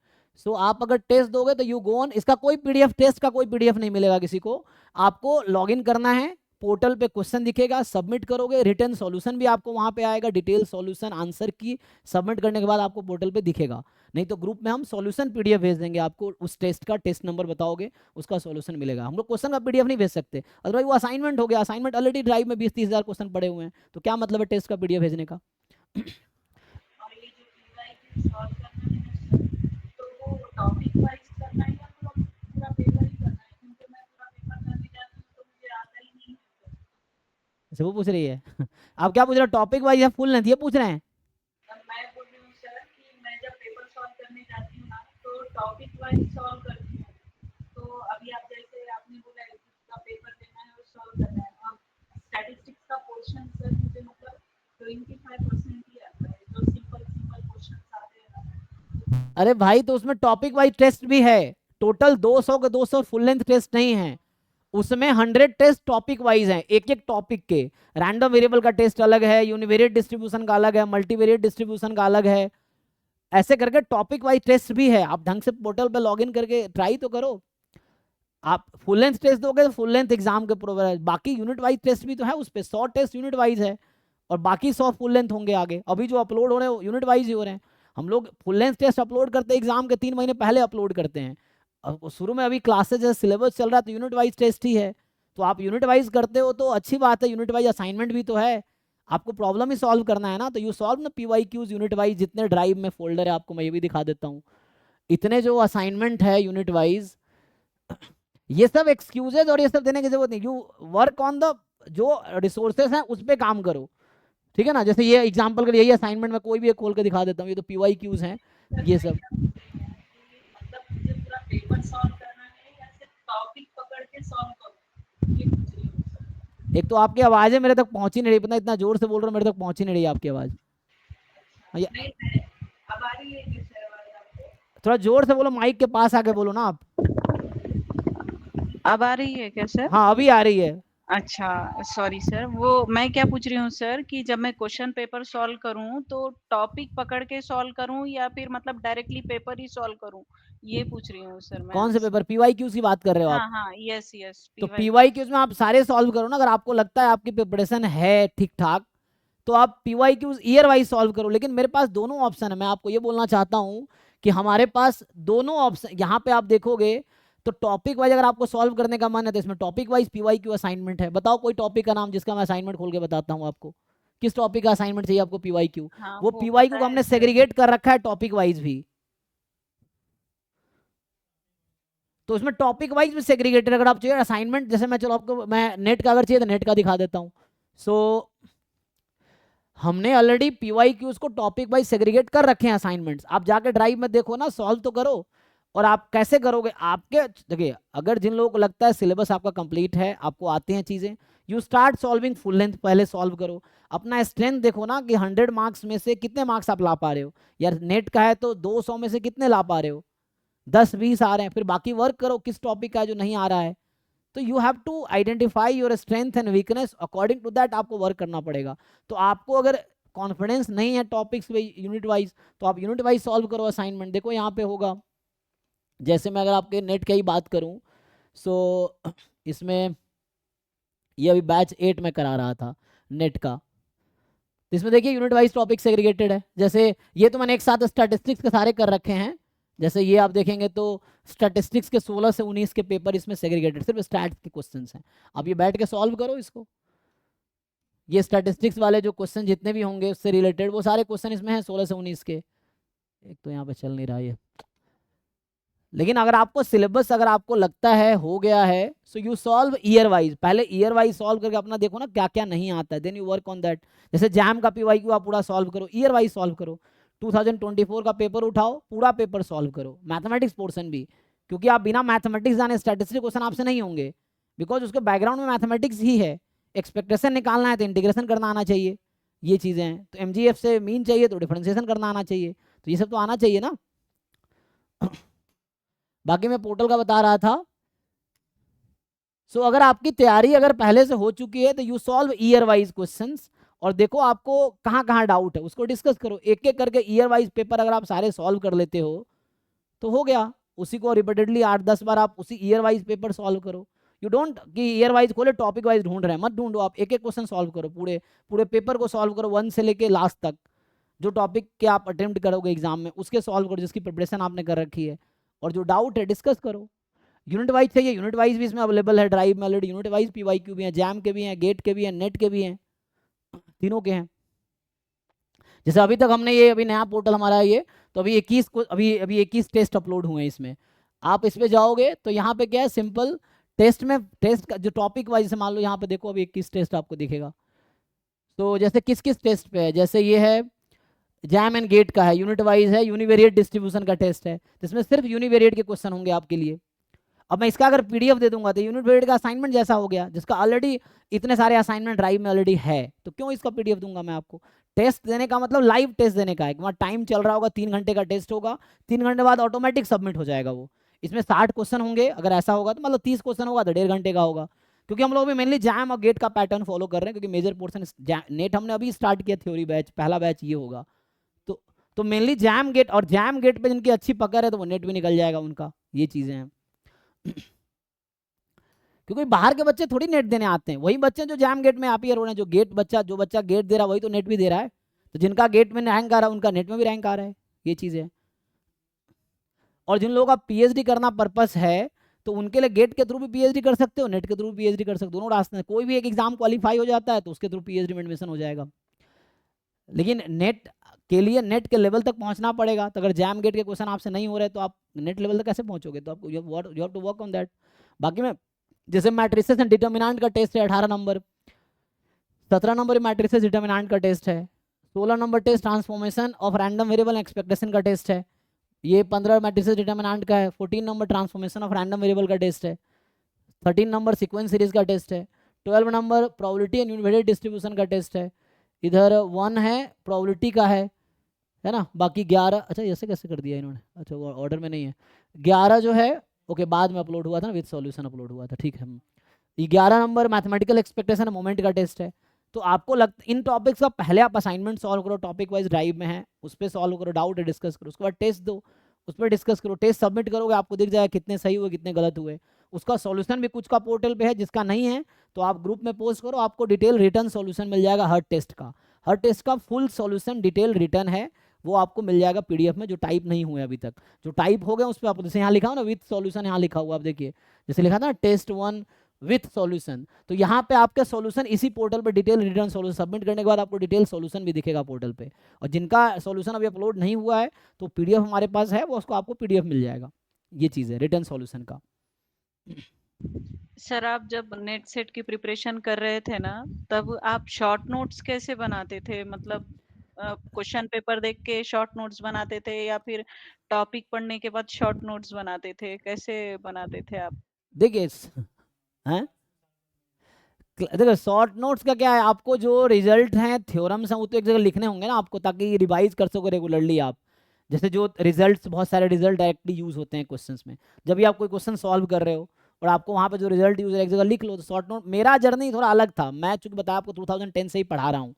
[SPEAKER 1] सो आप अगर टेस्ट दोगे तो यू गो ऑन, इसका कोई पीडीएफ, टेस्ट का कोई पीडीएफ नहीं मिलेगा किसी को। आपको लॉगिन करना है, पोर्टल पे क्वेश्चन दिखेगा, सबमिट करोगे, रिटर्न सॉल्यूशन भी आपको वहां पे आएगा, डिटेल सॉल्यूशन आंसर की सबमिट करने के बाद आपको पोर्टल पे दिखेगा। नहीं तो ग्रुप में हम सॉल्यूशन पीडीएफ भेज देंगे आपको, उस टेस्ट का टेस्ट नंबर बताओगे, उसका सॉल्यूशन मिलेगा। हम लोग क्वेश्चन का पीडीएफ नहीं भेज सकते, अदरवाइज वो असाइनमेंट हो गया। असाइनमेंट ऑलरेडी ड्राइव में 20-30 हज़ार क्वेश्चन पड़े हुए हैं, तो क्या मतलब है टेस्ट का पीडीएफ भेजने का।
[SPEAKER 3] और ये जो PYQ सॉल्व करना है तो वो टॉपिक वाइज करना है या पूरा पेपर ही करना है? क्योंकि मैं पूरा पेपर करने जाती हूँ तो मुझे आता ही नहीं है।
[SPEAKER 1] अच्छा वो पूछ रही है आप क्या पूछ रहे हो, टॉपिक वाइज या फुल लेंथ, ये पूछ रहे हैं?
[SPEAKER 3] मैं बोल रही हूँ सर कि मैं जब पेपर सॉल्व करने जाती हूँ ना तो टॉपिक वाइज सॉल्व करती हूँ। तो अभी आप जैसे आपने बोला एथिक्स का पेपर देना है और सॉल्व करना है, और स्टैटिस्टिक्स का पोर्शन सर मुझे मतलब 25% ही आता है, जो सिंपल सिंपल क्वेश्चंस आते हैं।
[SPEAKER 1] अरे भाई तो उसमें टॉपिक वाइज टेस्ट भी है, टोटल 200 के 200 फुल लेंथ टेस्ट नहीं है, उसमें 100 टेस्ट टॉपिक वाइज हैं, एक एक टॉपिक के। रैंडम वेरिएबल का टेस्ट अलग है, यूनिवेरिएट डिस्ट्रीब्यूशन का अलग है, मल्टीवेरिएट डिस्ट्रीब्यूशन का अलग है, ऐसे करके टॉपिक वाइज टेस्ट भी है। आप ढंग से पोर्टल पे लॉगिन करके ट्राई तो करो। आप फुल लेंथ टेस्ट दोगे तो फुल लेंथ एग्जाम के प्रोवाइड, बाकी यूनिट वाइज टेस्ट भी तो है, उस पर 100 टेस्ट यूनिट वाइज है और बाकी 100 फुल लेंथ होंगे आगे। अभी जो अपलोड हो रहे हैं यूनिट वाइज ही हो रहे हैं। हम लोग फुल लेंथ टेस्ट अपलोड करते हैं एग्जाम के 3 महीने पहले अपलोड करते हैं। अब शुरू में अभी क्लासेज है, सिलेबस चल रहा है, तो यूनिट वाइज टेस्ट ही है। तो आप यूनिट वाइज करते हो तो अच्छी बात है, यूनिट वाइज असाइनमेंट भी तो है, आपको प्रॉब्लम ही सॉल्व करना है ना, तो यू सॉल्व ना PYQs यूनिट वाइज। जितने ड्राइव में फोल्डर है आपको मैं ये भी दिखा देता हूँ, इतने जो असाइनमेंट है यूनिट वाइज, ये सब एक्सक्यूजेज और ये सब देने की जरूरत नहीं। यू वर्क ऑन द जो रिसोर्सेज हैं उस पर काम करो, ठीक है ना। जैसे ये एग्जांपल के लिए यही असाइनमेंट में कोई भी एक खोल के दिखा देता हूँ, ये तो PYQs हैं ये सब।
[SPEAKER 3] मतलब मुझे पूरा पेपर सॉल्व करना है या सिर्फ टॉपिक पकड़ के सॉल्व करूँ, ये पूछ रही हूँ सर।
[SPEAKER 1] एक तो आपकी आवाज़ है मेरे तक पहुंच ही नहीं रही, पता इतना जोर से बोल रहे हो मेरे तक पहुंच ही नहीं रही आपकी आवाज़।
[SPEAKER 3] नहीं मैं अब आ रही है क्या सर आवाज आपको?
[SPEAKER 1] थोड़ा जोर से बोलो, माइक के पास आके बोलो ना आप।
[SPEAKER 3] अब आ रही है क्या सर?
[SPEAKER 1] हाँ अभी आ रही है।
[SPEAKER 3] अच्छा, सॉरी सर। वो मैं क्या पूछ रही हूँ सर कि जब मैं क्वेश्चन पेपर सॉल्व करूँ तो टॉपिक पकड़ के सॉल्व करूँ या फिर मतलब डायरेक्टली पेपर ही सॉल्व करूँ, ये पूछ रही हूँ सर मैं
[SPEAKER 1] कौन से
[SPEAKER 3] आपसे।
[SPEAKER 1] पेपर, PYQs की बात कर रहे हो आप?
[SPEAKER 3] हाँ हाँ, यस यस,
[SPEAKER 1] तो
[SPEAKER 3] पीवाई।
[SPEAKER 1] PYQs में आप सारे सॉल्व करो ना, अगर आपको लगता है आपकी प्रिपरेशन है ठीक ठाक तो आप PYQs ईयर वाइज सॉल्व करो। लेकिन मेरे पास दोनों ऑप्शन है, मैं आपको ये बोलना चाहता हूँ कि हमारे पास दोनों ऑप्शन, यहाँ पे आप देखोगे तो टॉपिक वाइज अगर आपको सॉल्व करने का मन है तो इसमें टॉपिक वाइज PYQ असाइनमेंट है। बताओ कोई टॉपिक का नाम जिसका मैं असाइनमेंट खोल के बताता हूँ आपको, किस टॉपिक का असाइनमेंट चाहिए आपको PYQ।
[SPEAKER 3] हाँ
[SPEAKER 1] वो
[SPEAKER 3] वो
[SPEAKER 1] PYQ
[SPEAKER 3] पता
[SPEAKER 1] को
[SPEAKER 3] है
[SPEAKER 1] हमने
[SPEAKER 3] सर।
[SPEAKER 1] सेग्रीगेट कर रखा है टॉपिक वाइज भी, तो उसमें टॉपिक वाइज भी सेग्रीगेटेड। अगर आप चाहिए असाइनमेंट, जैसे मैं चलो आपको मैं नेट का अगर चाहिए तो नेट का दिखा देता हूँ। सो हमने ऑलरेडी PYQs को टॉपिक वाइज सेग्रीगेट कर रखे हैं असाइनमेंट्स। आप जाके ड्राइव में देखो ना, सॉल्व तो करो। और आप कैसे करोगे, आपके देखिए अगर जिन लोगों को लगता है सिलेबस आपका कंप्लीट है, आपको आती हैं चीज़ें, you start solving full length, पहले सॉल्व करो। अपना स्ट्रेंथ देखो ना कि 100 मार्क्स में से कितने मार्क्स आप ला पा रहे हो। यार नेट का है तो 200 में से कितने ला पा रहे हो, 10-20 आ रहे हैं। फिर बाकी वर्क करो किस टॉपिक का है जो नहीं आ रहा है। तो you have to identify your strength and weakness, according to that आपको वर्क करना पड़ेगा। तो आपको अगर कॉन्फिडेंस नहीं है टॉपिक्स पे यूनिट वाइज, तो आप यूनिट वाइज सॉल्व करो असाइनमेंट। देखो यहाँ पे होगा, जैसे मैं अगर आपके नेट की ही बात करूँ, सो इसमें ये अभी बैच 8 में करा रहा था नेट का, तो इसमें देखिए यूनिट वाइज टॉपिक सेग्रीगेटेड है। जैसे ये तो मैंने एक साथ स्टैटिस्टिक्स के सारे कर रखे हैं, जैसे ये आप देखेंगे तो स्टैटिस्टिक्स के 16 से 19 के पेपर इसमें सेग्रीगेटेड, सिर्फ स्टैट्स के क्वेश्चंस हैं। अब ये बैठ के सॉल्व करो इसको, ये स्टैटिस्टिक्स वाले जो क्वेश्चन जितने भी होंगे उससे रिलेटेड वो सारे क्वेश्चन इसमें हैं 16 से 19 के। एक तो यहाँ पे चल नहीं रहा ये, लेकिन अगर आपको सिलेबस अगर आपको लगता है हो गया है, so you solve year wise. पहले ईयर वाइज सॉल्व करके अपना देखो ना क्या क्या नहीं आता है, then you work on that. जैसे जैम का PYQ आप पूरा सॉल्व करो, ईयर वाइज सॉल्व करो। 2024 का पेपर उठाओ, पूरा पेपर सॉल्व करो, मैथमेटिक्स पोर्शन भी, क्योंकि आप बिना मैथमेटिक्स जाने स्टैटिस्टिक्स क्वेश्चन आपसे नहीं होंगे, बिकॉज उसके बैकग्राउंड में मैथमेटिक्स ही है। एक्सपेक्टेशन निकालना है तो इंटीग्रेशन करना आना चाहिए, ये चीज़ें हैं। तो MGF से मीन चाहिए तो डिफरेंशिएशन करना आना चाहिए, तो ये सब तो आना चाहिए ना। बाकी मैं पोर्टल का बता रहा था। सो अगर आपकी तैयारी अगर पहले से हो चुकी है तो you solve year wise questions, और देखो आपको कहाँ कहाँ डाउट है उसको डिस्कस करो। एक एक करके ईयर वाइज पेपर अगर आप सारे सॉल्व कर लेते हो तो हो गया, उसी को रिपीटेडली 8-10 बार आप उसी ईयर वाइज पेपर सॉल्व करो। यू डोंट कि ईयर वाइज खोले टॉपिक वाइज ढूंढ रहे हैं, मत ढूंढो, आप एक एक क्वेश्चन सॉल्व करो, पूरे पूरे पेपर को सॉल्व करो 1 से लेके लास्ट तक, जो टॉपिक के आप अटेम्प्ट करोगे एग्जाम में उसके सॉल्व करो, जिसकी प्रिपरेशन आपने कर रखी है, और जो डाउट है डिस्कस करो। यूनिट वाइज चाहिए, यूनिट वाइज भी इसमें अवेलेबल है, ड्राइव में ऑलरेडी यूनिट वाइज PYQ भी है, जैम के भी हैं, गेट के भी हैं, नेट के भी हैं, तीनों के हैं। जैसे अभी तक हमने ये अभी नया पोर्टल हमारा है ये, तो अभी 21 को अभी 21 टेस्ट अपलोड हुए हैं इसमें। आप इस पे जाओगे तो यहाँ पे क्या है, सिंपल टेस्ट में टेस्ट का जो टॉपिक वाइज से मान लो यहाँ पे देखो अभी 21 टेस्ट आपको दिखेगा। तो जैसे किस किस टेस्ट पे है, जैसे ये है जैम एंड गेट का है, यूनिट वाइज है, यूनिवेरिएट डिस्ट्रीब्यूशन का टेस्ट है, जिसमें सिर्फ यूनिवेरिएट के क्वेश्चन होंगे आपके लिए। अब मैं इसका अगर PDF दे दूंगा तो यूनिवेरिएट का असाइनमेंट जैसा हो गया, जिसका ऑलरेडी इतने सारे असाइनमेंट ड्राइव में ऑलरेडी है, तो क्यों इसका PDF दूंगा मैं आपको। टेस्ट देने का मतलब लाइव टेस्ट देने का है, वहाँ टाइम चल रहा होगा, 3 घंटे का टेस्ट होगा, 3 घंटे बाद ऑटोमेटिक सबमिट हो जाएगा वो। इसमें 60 क्वेश्चन होंगे, अगर ऐसा होगा तो मतलब 30 क्वेश्चन होगा तो 1.5 घंटे का होगा, क्योंकि हम लोग भी मेनली जैम और गेट का पैटर्न फॉलो कर रहे हैं, क्योंकि मेजर पोर्सन नेट हमने अभी स्टार्ट किया, थ्योरी बैच पहला बैच ये होगा। तो मेनली जैम गेट, और जैम गेट पे जिनकी अच्छी पकड़ है तो वो नेट भी निकल जाएगा उनका, ये चीज़ें हैं। क्योंकि बाहर के बच्चे थोड़ी नेट देने आते हैं, वही बच्चे जो जैम गेट में अपीयर हो रहे हैं, जो बच्चा गेट दे रहा है वही तो नेट भी दे रहा है, तो जिनका गेट में रैंक आ रहा है उनका नेट में भी रैंक आ रहा है, ये चीज़ है। और जिन लोगों का PhD करना पर्पस है तो उनके लिए गेट के थ्रू भी PhD कर सकते हो, नेट के थ्रू PhD कर सकते हो, दोनों रास्ते हैं। कोई भी एक एग्जाम क्वालिफाई हो जाता है तो उसके थ्रू PhD में एडमिशन हो जाएगा, लेकिन नेट के लिए नेट के लेवल तक पहुंचना पड़ेगा। तो अगर जैम गेट के क्वेश्चन आपसे नहीं हो रहे तो आप नेट लेवल तक कैसे पहुंचोगे, तो आपको you have to work on that. बाकी में जैसे मैट्रिसेस एंड डिटर्मिनेंट का टेस्ट है 18 नंबर, 17 नंबर मैट्रिसेस डिटर्मिनेंट का टेस्ट है, 16 number test transformation of random variable expectation का टेस्ट है, ये 15 मैट्रिसेस डिटर्मिनेंट का है, 14 number transformation of random variable का टेस्ट है, 13 नंबर सीक्वेंस सीरीज का टेस्ट है, 12 number probability and univariate distribution का टेस्ट है, इधर 1 है प्रोबेबिलिटी का है ना। बाकी 11, अच्छा ऐसे कैसे कर दिया इन्होंने, अच्छा वो ऑर्डर में नहीं है, 11 जो है ओके बाद में अपलोड हुआ था ना, विद सॉल्यूशन अपलोड हुआ था, ठीक है। ये 11 नंबर मैथमेटिकल एक्सपेक्टेशन मोमेंट का टेस्ट है। तो आपको इन टॉपिक्स का पहले आप असाइनमेंट सॉल्व करो, टॉपिक वाइज ड्राइव में है उस पर सॉल्व करो, डाउट है डिस्कस करो, उसके बाद टेस्ट दो, उस पर डिस्कस करो, टेस्ट सबमिट करोगे आपको दिख जाएगा कितने सही हुए कितने गलत हुए। उसका सॉल्यूशन भी कुछ का पोर्टल पे है, जिसका नहीं है तो आप ग्रुप में पोस्ट करो, आपको डिटेल रिटर्न सॉल्यूशन मिल जाएगा हर टेस्ट का फुल सॉल्यूशन डिटेल रिटर्न है, वो आपको मिल जाएगा PDF में, जो टाइप नहीं हुए अभी तक। जो टाइप हो गए उस पर आपको जैसे यहाँ लिखा हो ना विथ सॉल्यूशन, यहाँ लिखा हुआ आप देखिए, जैसे लिखा था टेस्ट 1 विथ सॉल्यूशन, तो यहाँ पे आपका सॉल्यूशन इसी पोर्टल पे डिटेल रिटर्न सॉल्यूशन सबमिट करने के बाद आपको डिटेल सॉल्यूशन भी दिखेगा पोर्टल पे। और जिनका सॉल्यूशन अभी अपलोड नहीं हुआ है तो PDF हमारे पास है, वो उसको आपको PDF मिल जाएगा, ये चीज़ है रिटर्न सॉल्यूशन का।
[SPEAKER 4] सर आप जब नेट सेट की प्रिपरेशन कर रहे थे ना, तब आप शॉर्ट नोट्स कैसे बनाते थे, मतलब क्वेश्चन पेपर देख के शॉर्ट नोट्स बनाते थे या फिर टॉपिक पढ़ने के बाद शॉर्ट नोट्स बनाते थे, कैसे बनाते थे आप?
[SPEAKER 1] देखिए हैं देखो शॉर्ट नोट्स का क्या है, आपको जो रिजल्ट हैं थ्योरम्स हैं वो तो एक जगह लिखने होंगे ना आपको, ताकि रिवाइज कर सको रेगुलरली आप। जैसे जो रिजल्ट्स, बहुत सारे रिजल्ट डायरेक्टली यूज होते हैं क्वेश्चंस में, जब भी आप कोई क्वेश्चन सॉल्व कर रहे हो और आपको वहाँ पे जो रिजल्ट यूज है एक जगह लिख लो, तो शॉर्ट नोट। मेरा जर्नी थोड़ा अलग था, मैं चूंकि बताया आपको 2010 से ही पढ़ा रहा हूँ,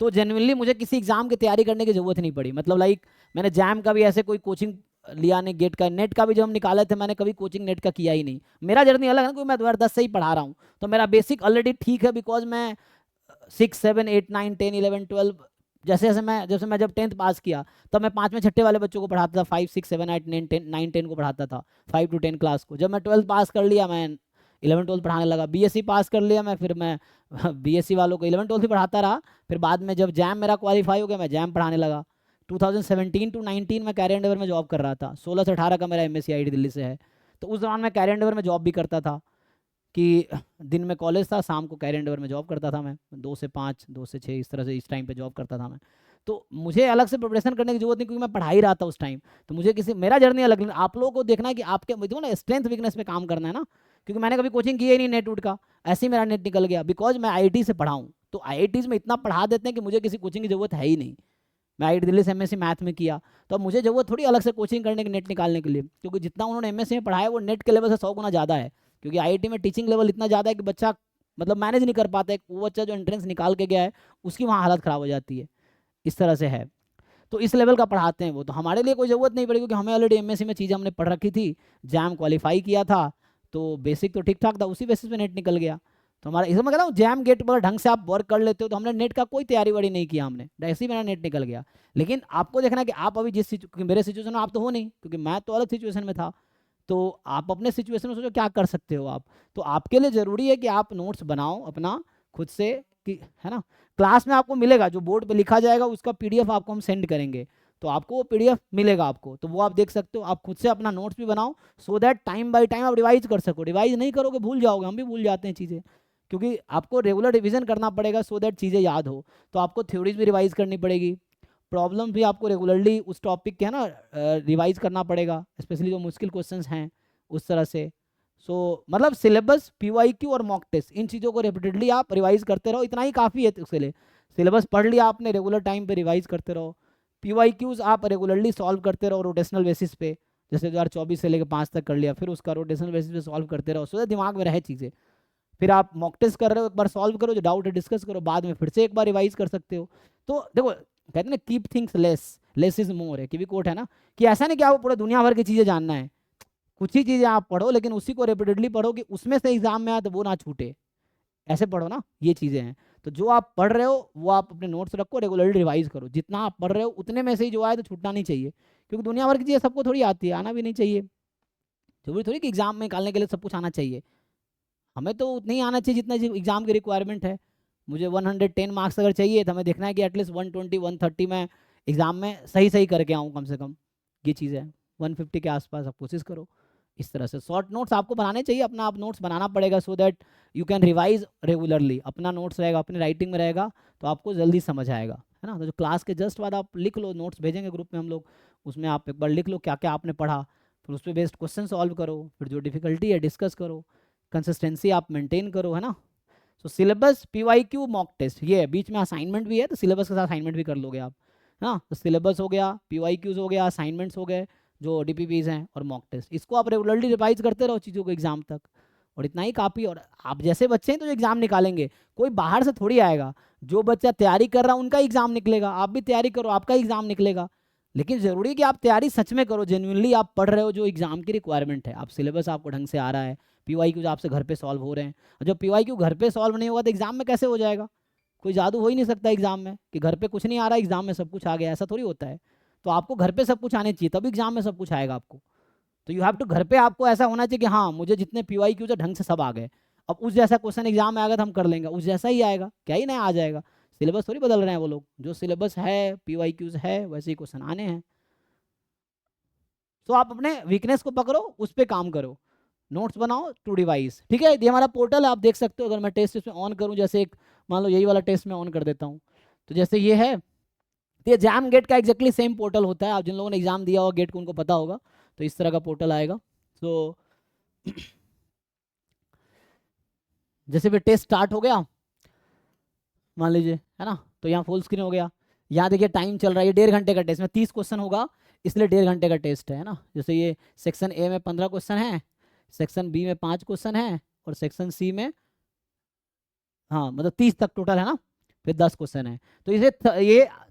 [SPEAKER 1] तो जेन्युइनली मुझे किसी एग्जाम की तैयारी करने की जरूरत नहीं पड़ी। मतलब लाइक मैंने जैम का भी ऐसे कोई कोचिंग लिया नहीं, गेट का नेट का भी जब हम निकाले थे मैंने कभी कोचिंग नेट का किया ही नहीं। मेरा जर्नी अलग है ना, क्योंकि मैं 2010 से ही पढ़ा रहा हूँ, तो मेरा बेसिक ऑलरेडी ठीक है, बिकॉज मैं 6, 7, 8, 9, 10, 11, 12 जैसे मैं जब 10th पास किया तब मैं 5वें 6ठे वाले बच्चों को पढ़ाता था, 5, 6, 7, 8, 9, 10 को पढ़ाता था, 5 to 10 क्लास को। जब मैं 12th पास कर लिया मैं 11, 12 पढ़ाने लगा, BSc पास कर लिया मैं, फिर मैं BSc वालों को 11, 12 ही पढ़ाता रहा। फिर बाद में जब जैम मेरा क्वालिफाई हो गया मैं जैम पढ़ाने लगा। 2017 to 19 में कैरियर एंडेवर में जॉब कर रहा था, 16 से 18 का मेरा MSc IT दिल्ली से है, तो उस दौरान मैं कैरियर एंडेवर में जॉब भी करता था, कि दिन में कॉलेज था, शाम को कैरियर एंडेवर में जॉब करता था मैं, 2 से 5, 2 से 6 इस तरह से इस टाइम पे जॉब करता था मैं। तो मुझे अलग से प्रिपरेशन करने की जरूरत नहीं, क्योंकि मैं पढ़ा ही रहा था उस टाइम। तो मुझे मेरा जर्नी अलग, आप लोगों को देखना है कि आपके देखो ना स्ट्रेंथ वीकनेस पे काम करना है ना, क्योंकि मैंने कभी कोचिंग की ही नहीं नेट वुड का, ऐसे ही मेरा नेट निकल गया, बिकॉज मैं IIT से पढ़ा हूँ। तो IITs में इतना पढ़ा देते हैं कि मुझे किसी कोचिंग की जरूरत है ही नहीं। मैं IIT दिल्ली से MSc मैथ में किया, तो अब मुझे जरूरत थोड़ी अलग से कोचिंग करने की नेट निकालने के लिए, क्योंकि जितना उन्होंने MSc में पढ़ाया वो नेट के लेवल से 100 गुना ज़्यादा है। क्योंकि IIT में टीचिंग लेवल इतना ज़्यादा है कि बच्चा मतलब मैनेज नहीं कर पाता है, वो बच्चा जो एंट्रेंस निकाल के गया है उसकी वहाँ हालत ख़राब हो जाती है, इस तरह से है। तो इस लेवल का पढ़ाते हैं वो, तो हमारे लिए कोई ज़रूरत नहीं पड़ी, क्योंकि हमें ऑलरेडी MSc में चीज़ें हमने पढ़ रखी थी, जैम क्वालिफाई किया था, तो बेसिक तो ठीक ठाक था, उसी बेसिस पे नेट निकल गया। तो हमारा इसमें कहता हूँ जैम गेट पर ढंग से आप वर्क कर लेते हो तो हमने नेट का कोई तैयारी वारी नहीं किया, हमने ऐसे ही मेरा नेट निकल गया। लेकिन आपको देखना है कि आप अभी क्योंकि मेरे सिचुएशन में आप तो हो नहीं, क्योंकि मैं तो अलग सिचुएशन में था, तो आप अपने सिचुएशन में सोचो क्या कर सकते हो आप। तो आपके लिए ज़रूरी है कि आप नोट्स बनाओ अपना खुद से, कि है ना, क्लास में आपको मिलेगा जो बोर्ड पे लिखा जाएगा उसका पीडीएफ आपको हम सेंड करेंगे, तो आपको वो पीडीएफ मिलेगा आपको, तो वो आप देख सकते हो। आप खुद से अपना नोट्स भी बनाओ so that time by time आप रिवाइज कर सको। रिवाइज नहीं करोगे भूल जाओगे, हम भी भूल जाते हैं चीज़ें, क्योंकि आपको रेगुलर रिवीजन करना पड़ेगा सो दैट चीज़ें याद हो। तो आपको थ्योरीज भी रिवाइज करनी पड़ेगी, प्रॉब्लम भी आपको रेगुलरली उस टॉपिक के है ना रिवाइज करना पड़ेगा, स्पेशली जो मुश्किल क्वेश्चंस हैं उस तरह से। सो मतलब सिलेबस, पीवाईक्यू और मॉक टेस्ट, इन चीज़ों को रिपीटेडली आप रिवाइज करते रहो, इतना ही काफ़ी है उसके लिए। सिलेबस पढ़ लिया आपने, रेगुलर टाइम पे रिवाइज करते रहो। पीवाईक्यूज आप रेगुलरली सॉल्व करते रहो रोटेशनल बेसिस पे, जैसे 2024 से लेकर 5 तक कर लिया, फिर उसका रोटेशनल बेसिस पे सॉल्व करते रहो सो दिमाग में रहे चीज़ें। फिर आप मॉक टेस्ट कर रहे हो, एक बार सॉल्व करो, जो डाउट है डिस्कस करो, बाद में फिर से एक बार रिवाइज कर सकते हो। तो देखो कहते हैं ना keep things less is more है, कि भी कोट है ना, कि ऐसा नहीं कि आपको पूरे दुनिया भर की चीज़ें जानना है, कुछ ही चीज़ें आप पढ़ो लेकिन उसी को रिपीटेडली पढ़ो कि उसमें से एग्जाम में आए तो वो ना छूटे, ऐसे पढ़ो ना, ये चीज़ें हैं। तो जो आप पढ़ रहे हो वो आप अपने नोट्स रखो, रेगुलरली रिवाइज करो, जितना आप पढ़ रहे हो उतने में से ही जो आए तो छूटना नहीं चाहिए, क्योंकि दुनिया भर की चीज़ें सबको थोड़ी आती है, आना भी नहीं चाहिए, जरूरी थोड़ी कि एग्जाम में निकालने के लिए सब कुछ आना चाहिए। हमें तो उतना ही आना चाहिए जितना एग्जाम की रिक्वायरमेंट है। मुझे 110 मार्क्स अगर चाहिए तो हमें देखना है कि एटलीस्ट 120 130 में एग्जाम में सही सही करके आऊँ कम से कम, ये चीज़ है। 150 के आसपास आप कोशिश करो। इस तरह से शॉर्ट नोट्स आपको बनाने चाहिए, अपना आप नोट्स बनाना पड़ेगा सो that you can revise regularly. अपना नोट्स रहेगा, अपनी राइटिंग में रहेगा, तो आपको जल्दी समझ आएगा, है ना। तो जो क्लास के जस्ट बाद आप लिख लो, नोट्स भेजेंगे ग्रुप में हम लोग, उसमें आप एक बार लिख लो क्या क्या आपने पढ़ा, फिर उस पर बेस्ड क्वेश्चन सॉल्व करो, फिर जो डिफिकल्टी है डिस्कस करो, कंसिस्टेंसी आप मेंटेन करो, है ना। So syllabus, PYQ, mock test, ये है। बीच में असाइनमेंट भी है, तो सिलेबस के साथ असाइनमेंट भी कर लोगे आप, है ना। तो सिलेबस हो गया, पीवाईक्यूज हो गया, असाइनमेंट्स हो गए जो डीपीपीज हैं, और मॉक टेस्ट, इसको आप रेगुलरली रिवाइज करते रहो चीज़ों को एग्जाम तक, और इतना ही काफ़ी। और आप जैसे बच्चे हैं तो एग्जाम निकालेंगे, कोई बाहर से थोड़ी आएगा, जो बच्चा तैयारी कर रहा है उनका एग्जाम निकलेगा, आप भी तैयारी करो आपका एग्जाम निकलेगा। लेकिन ज़रूरी है कि आप तैयारी सच में करो, जेन्युइनली आप पढ़ रहे हो जो एग्जाम की रिक्वायरमेंट है, आप सिलेबस आपको ढंग से आ रहा है, पीवाईक्यू आपसे घर पे सॉल्व हो रहे हैं। और जब पीवाईक्यू घर पे सॉल्व नहीं होगा तो एग्जाम में कैसे हो जाएगा। कोई जादू हो ही नहीं सकता एग्जाम में कि घर पे कुछ नहीं आ रहा है एग्जाम में सब कुछ आ गया, ऐसा थोड़ी होता है। तो आपको घर पे सब कुछ आने चाहिए तभी एग्जाम में सब कुछ आएगा आपको। तो यू हैव टू, घर पे आपको ऐसा होना चाहिए कि हाँ मुझे जितने पीवाईक्यूज है ढंग से सब आ गए, अब उस जैसा क्वेश्चन एग्जाम में आएगा तो हम कर लेंगे, उस जैसा ही आएगा, क्या ही नया आ जाएगा। सिलेबस थोड़ी बदल रहे हैं वो लोग, जो सिलेबस है पीवाईक्यूज है वैसे ही क्वेश्चन आने हैं। तो आप अपने वीकनेस को पकड़ो, उस पर काम करो, नोट्स बनाओ टू डिवाइस, ठीक है। ये हमारा पोर्टल है, आप देख सकते हो। अगर मैं टेस्ट इसमें ऑन करूं, जैसे एक मान लो यही वाला टेस्ट मैं ऑन कर देता हूं, तो जैसे ये है, तो ये जैम गेट का एग्जैक्टली सेम पोर्टल होता है। आप जिन लोगों ने एग्जाम दिया होगा गेट को उनको पता होगा, तो इस तरह का पोर्टल आएगा। तो जैसे भी टेस्ट स्टार्ट हो गया मान लीजिए, है ना, तो यहाँ फुल स्क्रीन हो गया। यहाँ देखिए टाइम चल रहा है, ये 1.5 घंटे का टेस्ट में 30 क्वेश्चन होगा, इसलिए 1.5 घंटे का टेस्ट है ना। जैसे ये सेक्शन ए में 15 क्वेश्चन है, सेक्शन बी में 5 क्वेश्चन है, और सेक्शन सी में, हाँ मतलब 30 तक टोटल है ना, फिर 10 क्वेश्चन है। तो ये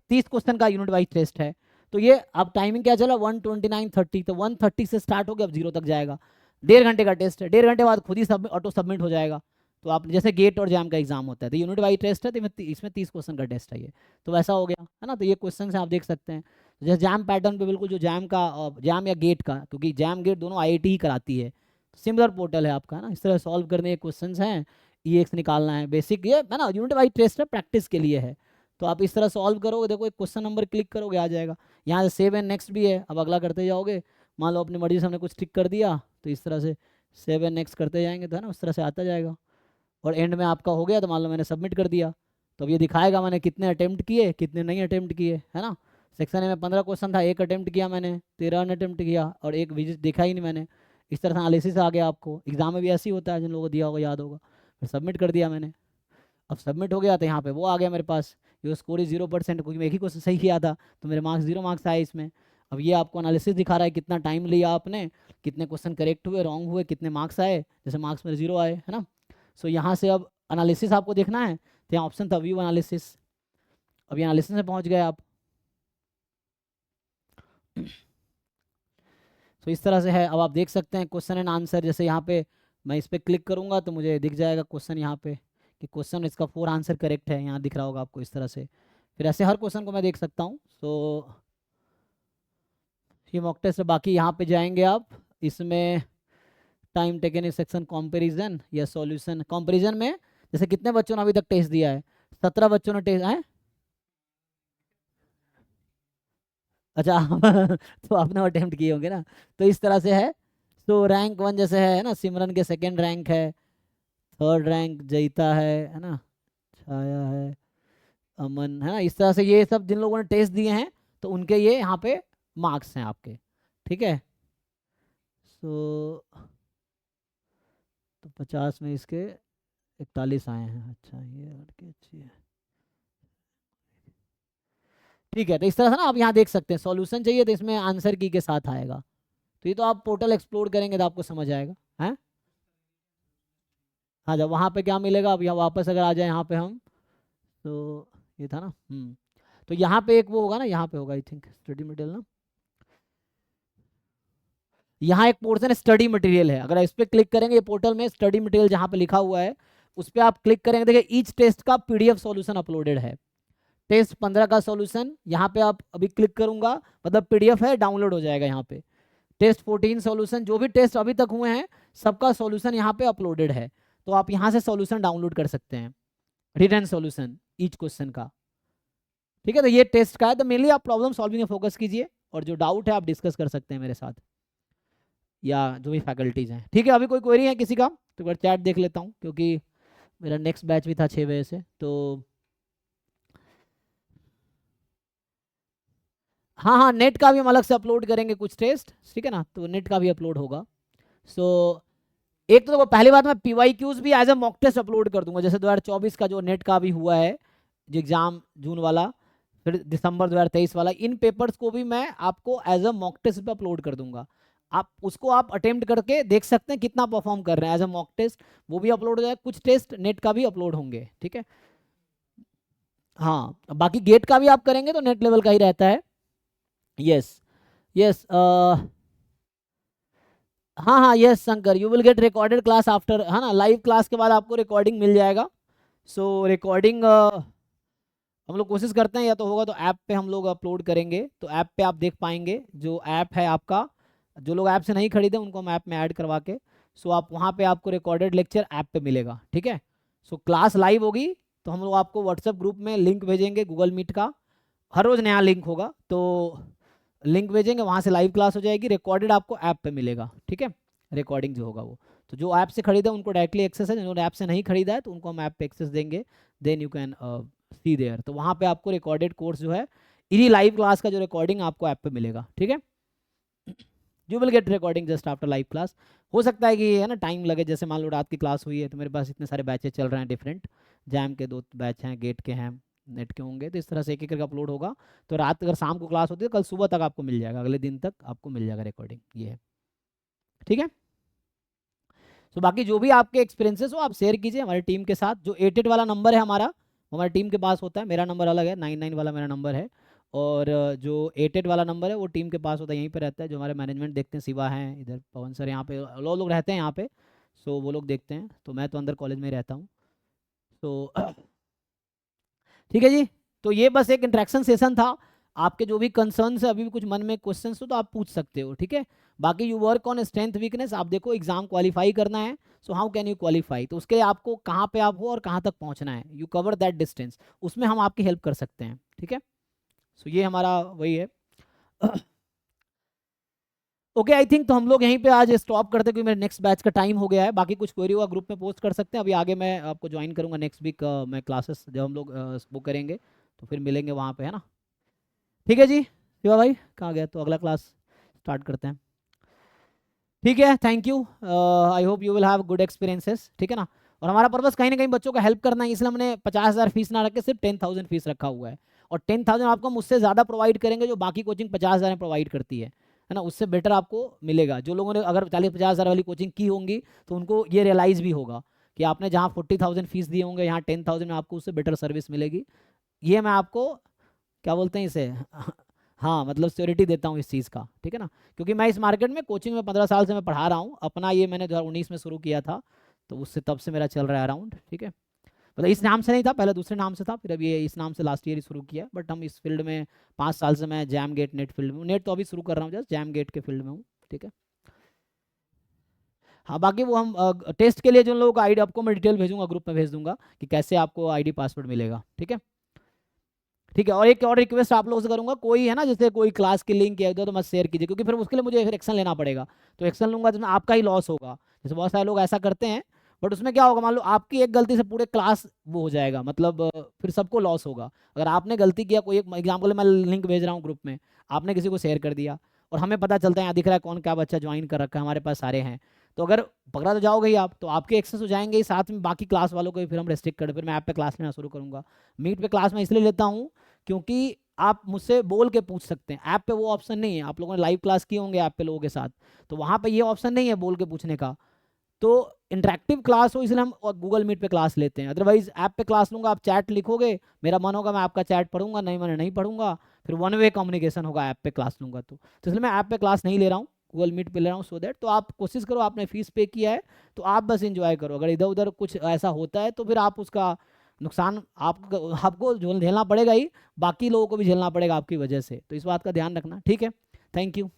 [SPEAKER 1] 30 क्वेश्चन का यूनिट वाइज टेस्ट है। तो ये अब टाइमिंग क्या चला 1:29:30, तो 1:30 से स्टार्ट हो गया, अब 0 तक जाएगा। 1.5 घंटे का टेस्ट है, 1.5 घंटे बाद खुद ही ऑटो सबमिट हो जाएगा। तो आप जैसे गेट और जैम का एग्जाम होता है, तो यूनिट वाइज टेस्ट है, तो इसमें 30 क्वेश्चन का टेस्ट है ये, तो वैसा हो गया, है ना। तो ये क्वेश्चन आप देख सकते हैं, जैसे जैम पैटर्न पे बिल्कुल, जो जैम का जैम या गेट का, क्योंकि जैम गेट दोनों आईआईटी ही कराती है, सिमिलर पोर्टल है आपका, है ना। इस तरह सॉल्व करने के क्वेश्चन हैं, EX निकालना है, बेसिक ये है ना, यूनिट वाइज टेस्ट है, प्रैक्टिस के लिए है। तो आप इस तरह सॉल्व करोगे, देखो एक क्वेश्चन नंबर क्लिक करोगे आ जाएगा, यहाँ से सेव एंड नेक्स्ट भी है, अब अगला करते जाओगे। मान लो अपनी मर्जी से हमने कुछ टिक कर दिया, तो इस तरह से सेव एंड नेक्स्ट करते जाएंगे, तो है ना उस तरह से आता जाएगा। और एंड में आपका हो गया, तो मान लो मैंने सबमिट कर दिया, तो अब ये दिखाएगा मैंने कितने अटेम्प्ट किए, कितने नहीं अटेम्प्ट किए, है ना। सेक्शन ए में 15 क्वेश्चन था, 1 अटेम्प्ट किया मैंने, 13 अटेम्प्ट किया, और 1 विजिट देखा ही नहीं मैंने। इस तरह से एनालिसिस आ गया आपको, एग्जाम में भी ऐसे ही होता है, जिन लोगों को दिया होगा याद होगा। फिर सबमिट कर दिया मैंने, अब सबमिट हो गया, तो यहाँ पे वो आ गया मेरे पास, ये स्कोर इज 0%, क्योंकि मैं एक ही क्वेश्चन सही किया था, तो मेरे मार्क्स 0 मार्क्स आए इसमें। अब ये आपको एनालिसिस दिखा रहा है, कितना टाइम लिया आपने, कितने क्वेश्चन करेक्ट हुए, रॉन्ग हुए, कितने मार्क्स आए, जैसे मार्क्स मेरे 0 आए, है ना। सो यहाँ से अब एनालिसिस आपको देखना है, तो यहाँ ऑप्शन था व्यू एनालिसिस, अब ये एनालिसिस में पहुँच गए आप। तो इस तरह से है, अब आप देख सकते हैं क्वेश्चन एंड आंसर, जैसे यहाँ पे मैं इस पर क्लिक करूँगा तो मुझे दिख जाएगा क्वेश्चन यहाँ पे कि क्वेश्चन इसका 4 आंसर करेक्ट है, यहाँ दिख रहा होगा आपको इस तरह से। फिर ऐसे हर क्वेश्चन को मैं देख सकता हूँ। सो ये मॉक टेस्ट। बाकी यहाँ पे जाएंगे आप, इसमें टाइम टेकन इस सेक्शन कंपैरिजन या सॉल्यूशन। कंपैरिजन में जैसे कितने बच्चों ने अभी तक टेस्ट दिया है? 17 बच्चों ने टेस्ट है। अच्छा तो आपने अटेम्प्ट किए होंगे ना, तो इस तरह से है। तो रैंक 1 जैसे है ना, सिमरन के 2nd रैंक है, 3rd रैंक जयिता है ना, छाया है, अमन है ना। इस तरह से ये सब जिन लोगों ने टेस्ट दिए हैं तो उनके ये यहाँ पे मार्क्स हैं आपके, ठीक है। सो तो 50 में इसके 41 आए हैं। अच्छा ये लड़की अच्छी है, ठीक है। तो इस तरह से ना आप यहाँ देख सकते हैं, सॉल्यूशन चाहिए तो इसमें आंसर की के साथ आएगा। तो ये तो आप पोर्टल एक्सप्लोर करेंगे तो आपको समझ आएगा है। हाँ, जब वहाँ पे क्या मिलेगा, अब यहाँ वापस अगर आ जाए यहाँ पे हम, तो ये था ना। तो यहाँ पे एक वो होगा ना, यहाँ पे होगा आई थिंक स्टडी मटेरियल ना, यहाँ एक पोर्शन स्टडी मटेरियल है। अगर इस पर क्लिक करेंगे, ये पोर्टल में स्टडी मटेरियल जहाँ पे लिखा हुआ है उस पर आप क्लिक करेंगे, देखिए ईच टेस्ट का PDF सॉल्यूशन अपलोडेड है। टेस्ट 15 का सॉल्यूशन यहाँ पे आप अभी क्लिक करूंगा, मतलब PDF है, डाउनलोड हो जाएगा यहाँ पे। टेस्ट 14 सॉल्यूशन, जो भी टेस्ट अभी तक हुए हैं सबका सॉल्यूशन यहाँ पे अपलोडेड है। तो आप यहाँ से सॉल्यूशन डाउनलोड कर सकते हैं, रिटन सॉल्यूशन ईच क्वेश्चन का, ठीक है। तो ये टेस्ट का है। तो मेनली आप प्रॉब्लम सॉल्विंग में फोकस कीजिए और जो डाउट है आप डिस्कस कर सकते हैं मेरे साथ या जो भी फैकल्टीज हैं, ठीक है। अभी कोई क्वेरी है किसी का? तो एक बार चैट देख लेता हूँ, क्योंकि मेरा नेक्स्ट बैच भी था 6 बजे से। तो हाँ, नेट का भी हम अलग से अपलोड करेंगे कुछ टेस्ट, ठीक है ना, तो नेट का भी अपलोड होगा। सो एक तो देखो, पहली बात मैं PYQs भी as a mock test upload कर दूंगा, जैसे 2024 का जो नेट का भी हुआ है जो एग्जाम जून वाला, फिर दिसंबर 2023 वाला, इन पेपर्स को भी मैं आपको एज अ मॉक टेस्ट पे अपलोड कर दूंगा। आप उसको आप अटेम्प्ट करके देख सकते हैं कितना परफॉर्म कर रहे हैं एज अ मॉक टेस्ट, वो भी अपलोड हो जाएगा। कुछ टेस्ट नेट का भी अपलोड होंगे, ठीक है। हाँ, बाकी गेट का भी आप करेंगे तो नेट लेवल का ही रहता है। यस यस हाँ हाँ, yes Shankar, you will get recorded class after, है ना, लाइव क्लास के बाद आपको रिकॉर्डिंग मिल जाएगा। सो रिकॉर्डिंग हम लोग कोशिश करते हैं, या तो होगा तो ऐप पे हम लोग अपलोड करेंगे, तो ऐप पे आप देख पाएंगे। जो ऐप है आपका, जो लोग ऐप से नहीं खरीदे उनको हम ऐप में ऐड करवा के, सो आप वहाँ पे आपको रिकॉर्डेड लेक्चर ऐप पे मिलेगा, ठीक है। सो क्लास लाइव होगी तो हम लोग आपको व्हाट्सएप ग्रुप में लिंक भेजेंगे गूगल मीट का, हर रोज़ नया लिंक होगा, तो लिंक भेजेंगे, वहाँ से लाइव क्लास हो जाएगी। रिकॉर्डेड आपको ऐप पे मिलेगा, ठीक है, रिकॉर्डिंग जो होगा वो। तो जो ऐप से खरीदा उनको डायरेक्टली एक्सेस है, जिन्होंने ऐप से नहीं खरीदा है तो उनको हम ऐप पे एक्सेस देंगे, then you can see there. तो वहाँ पे आपको रिकॉर्डेड कोर्स जो है, इन्हीं लाइव क्लास का जो रिकॉर्डिंग आपको ऐप पे मिलेगा, ठीक है। You will gate recording just after live class. हो सकता है कि है ना टाइम लगे, जैसे मान लो रात की क्लास हुई है तो मेरे पास इतने सारे बैचेज चल रहे हैं डिफरेंट, जैम के 2 बैच हैं, गेट के हैं, नेट के होंगे, तो इस तरह से एक एक करके अपलोड होगा। तो रात अगर शाम को क्लास होती है, कल सुबह तक आपको मिल जाएगा, अगले दिन तक आपको मिल जाएगा रिकॉर्डिंग, ये है, ठीक है। तो बाकी जो भी आपके एक्सपीरियंसेस हो आप शेयर कीजिए हमारी टीम के साथ। जो 88 वाला नंबर है हमारा, वो हमारी टीम के पास होता है, मेरा नंबर अलग है, 99 वाला मेरा नंबर है, और जो 88 वाला नंबर है वो टीम के पास होता है, यहीं पे रहता है। जो हमारे मैनेजमेंट देखते हैं, शिवा हैं इधर, पवन सर यहाँ पे, लोग रहते हैं यहाँ पे, सो वो लोग देखते हैं। तो मैं तो अंदर कॉलेज में ही रहता हूँ। तो ठीक है जी, तो ये बस एक इंटरेक्शन सेशन था। आपके जो भी कंसर्न्स है, अभी भी कुछ मन में क्वेश्चंस हो तो आप पूछ सकते हो, ठीक है। बाकी you work on strength weakness, आप देखो एग्जाम क्वालिफाई करना है, so how can you qualify, तो उसके लिए आपको कहाँ पे आप हो और कहाँ तक पहुँचना है, यू कवर दैट डिस्टेंस, उसमें हम आपकी हेल्प कर सकते हैं, ठीक है। सो ये हमारा वही है। ओके, आई थिंक तो हम लोग यहीं पे आज स्टॉप करते हैं, क्योंकि मेरे नेक्स्ट बैच का टाइम हो गया है। बाकी कुछ क्वेरी हुआ ग्रुप में पोस्ट कर सकते हैं। अभी आगे मैं आपको ज्वाइन करूंगा नेक्स्ट वीक, मैं क्लासेस जब हम लोग वो करेंगे तो फिर मिलेंगे वहाँ पे, है ना। ठीक है जी, शिवा भाई कहाँ गया, तो अगला क्लास स्टार्ट करते हैं, ठीक है। Thank you, I hope you will have good experiences, ठीक है ना। और हमारा पर्पस कहीं ना कहीं बच्चों का हेल्प करना है, इसलिए हमने 50,000 फीस ना रख के सिर्फ 10,000 फीस रखा हुआ है। और 10,000 आपको मुझसे ज़्यादा प्रोवाइड करेंगे, जो बाकी कोचिंग 50,000 में प्रोवाइड करती है ना, उससे बेटर आपको मिलेगा। जो लोगों ने अगर 40-50,000 वाली कोचिंग की होंगी तो उनको ये रियलाइज़ भी होगा कि आपने जहाँ 40,000 फीस दिए होंगे, यहाँ 10,000 में आपको उससे बेटर सर्विस मिलेगी। ये मैं आपको क्या बोलते हैं इसे हाँ, मतलब श्योरिटी देता हूँ इस चीज़ का, ठीक है ना? क्योंकि मैं इस मार्केट में कोचिंग में 15 साल से मैं पढ़ा रहा हूँ। अपना ये मैंने 2019 में शुरू किया था, तो उससे तब से मेरा चल रहा है अराउंड, ठीक है? मतलब इस नाम से नहीं था, पहले दूसरे नाम से था, फिर अभी ये इस नाम से लास्ट ईयर ही शुरू किया। बट हम इस फील्ड में 5 साल से मैं जैम गेट नेट फील्ड में हूँ। नेट तो अभी शुरू कर रहा हूँ, जस्ट जैम गेट के फील्ड में हूँ, ठीक है? हाँ, बाकी वो हम टेस्ट के लिए जिन लोगों का आईडी आपको मैं डिटेल भेजूंगा, ग्रुप में भेज दूंगा कि कैसे आपको आईडी पासवर्ड मिलेगा, ठीक है? ठीक है। और एक और रिक्वेस्ट आप लोगों से करूंगा, कोई है ना जैसे कोई क्लास की लिंक या इधर तो मत शेयर कीजिए, क्योंकि फिर उसके लिए मुझे फिर एक्शन लेना पड़ेगा। तो एक्शन लूंगा जिसमें आपका ही लॉस होगा। जैसे बहुत सारे लोग ऐसा करते हैं, बट उसमें क्या होगा, मान लो आपकी एक गलती से पूरे क्लास वो हो जाएगा, मतलब फिर सबको लॉस होगा। अगर आपने गलती किया, कोई एक एग्जाम्पल मैं लिंक भेज रहा हूँ ग्रुप में, आपने किसी को शेयर कर दिया और हमें पता चलता है, यहाँ दिख रहा है कौन क्या बच्चा ज्वाइन कर रखा है, हमारे पास सारे हैं, तो अगर पकड़ा तो जाओगे ही आप, तो आपके एक्सेस हो जाएंगे ही, साथ में बाकी क्लास वालों को भी फिर हम रेस्ट्रिक्ट कर, फिर मैं ऐप पे क्लास लेना शुरू करूंगा। मीट पे क्लास मैं इसलिए लेता हूँ क्योंकि आप मुझसे बोल के पूछ सकते हैं। ऐप पे वो ऑप्शन नहीं है। आप लोगों ने लाइव क्लास किए होंगे ऐप पे लोगों के साथ, तो वहाँ पे ये ऑप्शन नहीं है बोल के पूछने का। तो इंटरेक्टिव क्लास हो इसलिए हम गूगल मीट पे क्लास लेते हैं। अदरवाइज ऐप पे क्लास लूंगा, आप चैट लिखोगे, मेरा मन होगा मैं आपका चैट पढ़ूंगा, नहीं मैंने नहीं पढ़ूंगा, फिर वन वे कम्युनिकेशन होगा ऐप पे क्लास लूंगा तो इसलिए मैं ऐप पे क्लास नहीं ले रहा हूँ, गूगल मीट पे ले रहा हूँ। सो दैट तो आप कोशिश करो, आपने फीस पे किया है तो आप बस इंजॉय करो। अगर इधर उधर कुछ ऐसा होता है तो फिर आप उसका नुकसान आपको झेलना पड़ेगा ही, बाकी लोगों को भी झेलना पड़ेगा आपकी वजह से। तो इस बात का ध्यान रखना, ठीक है? Thank you.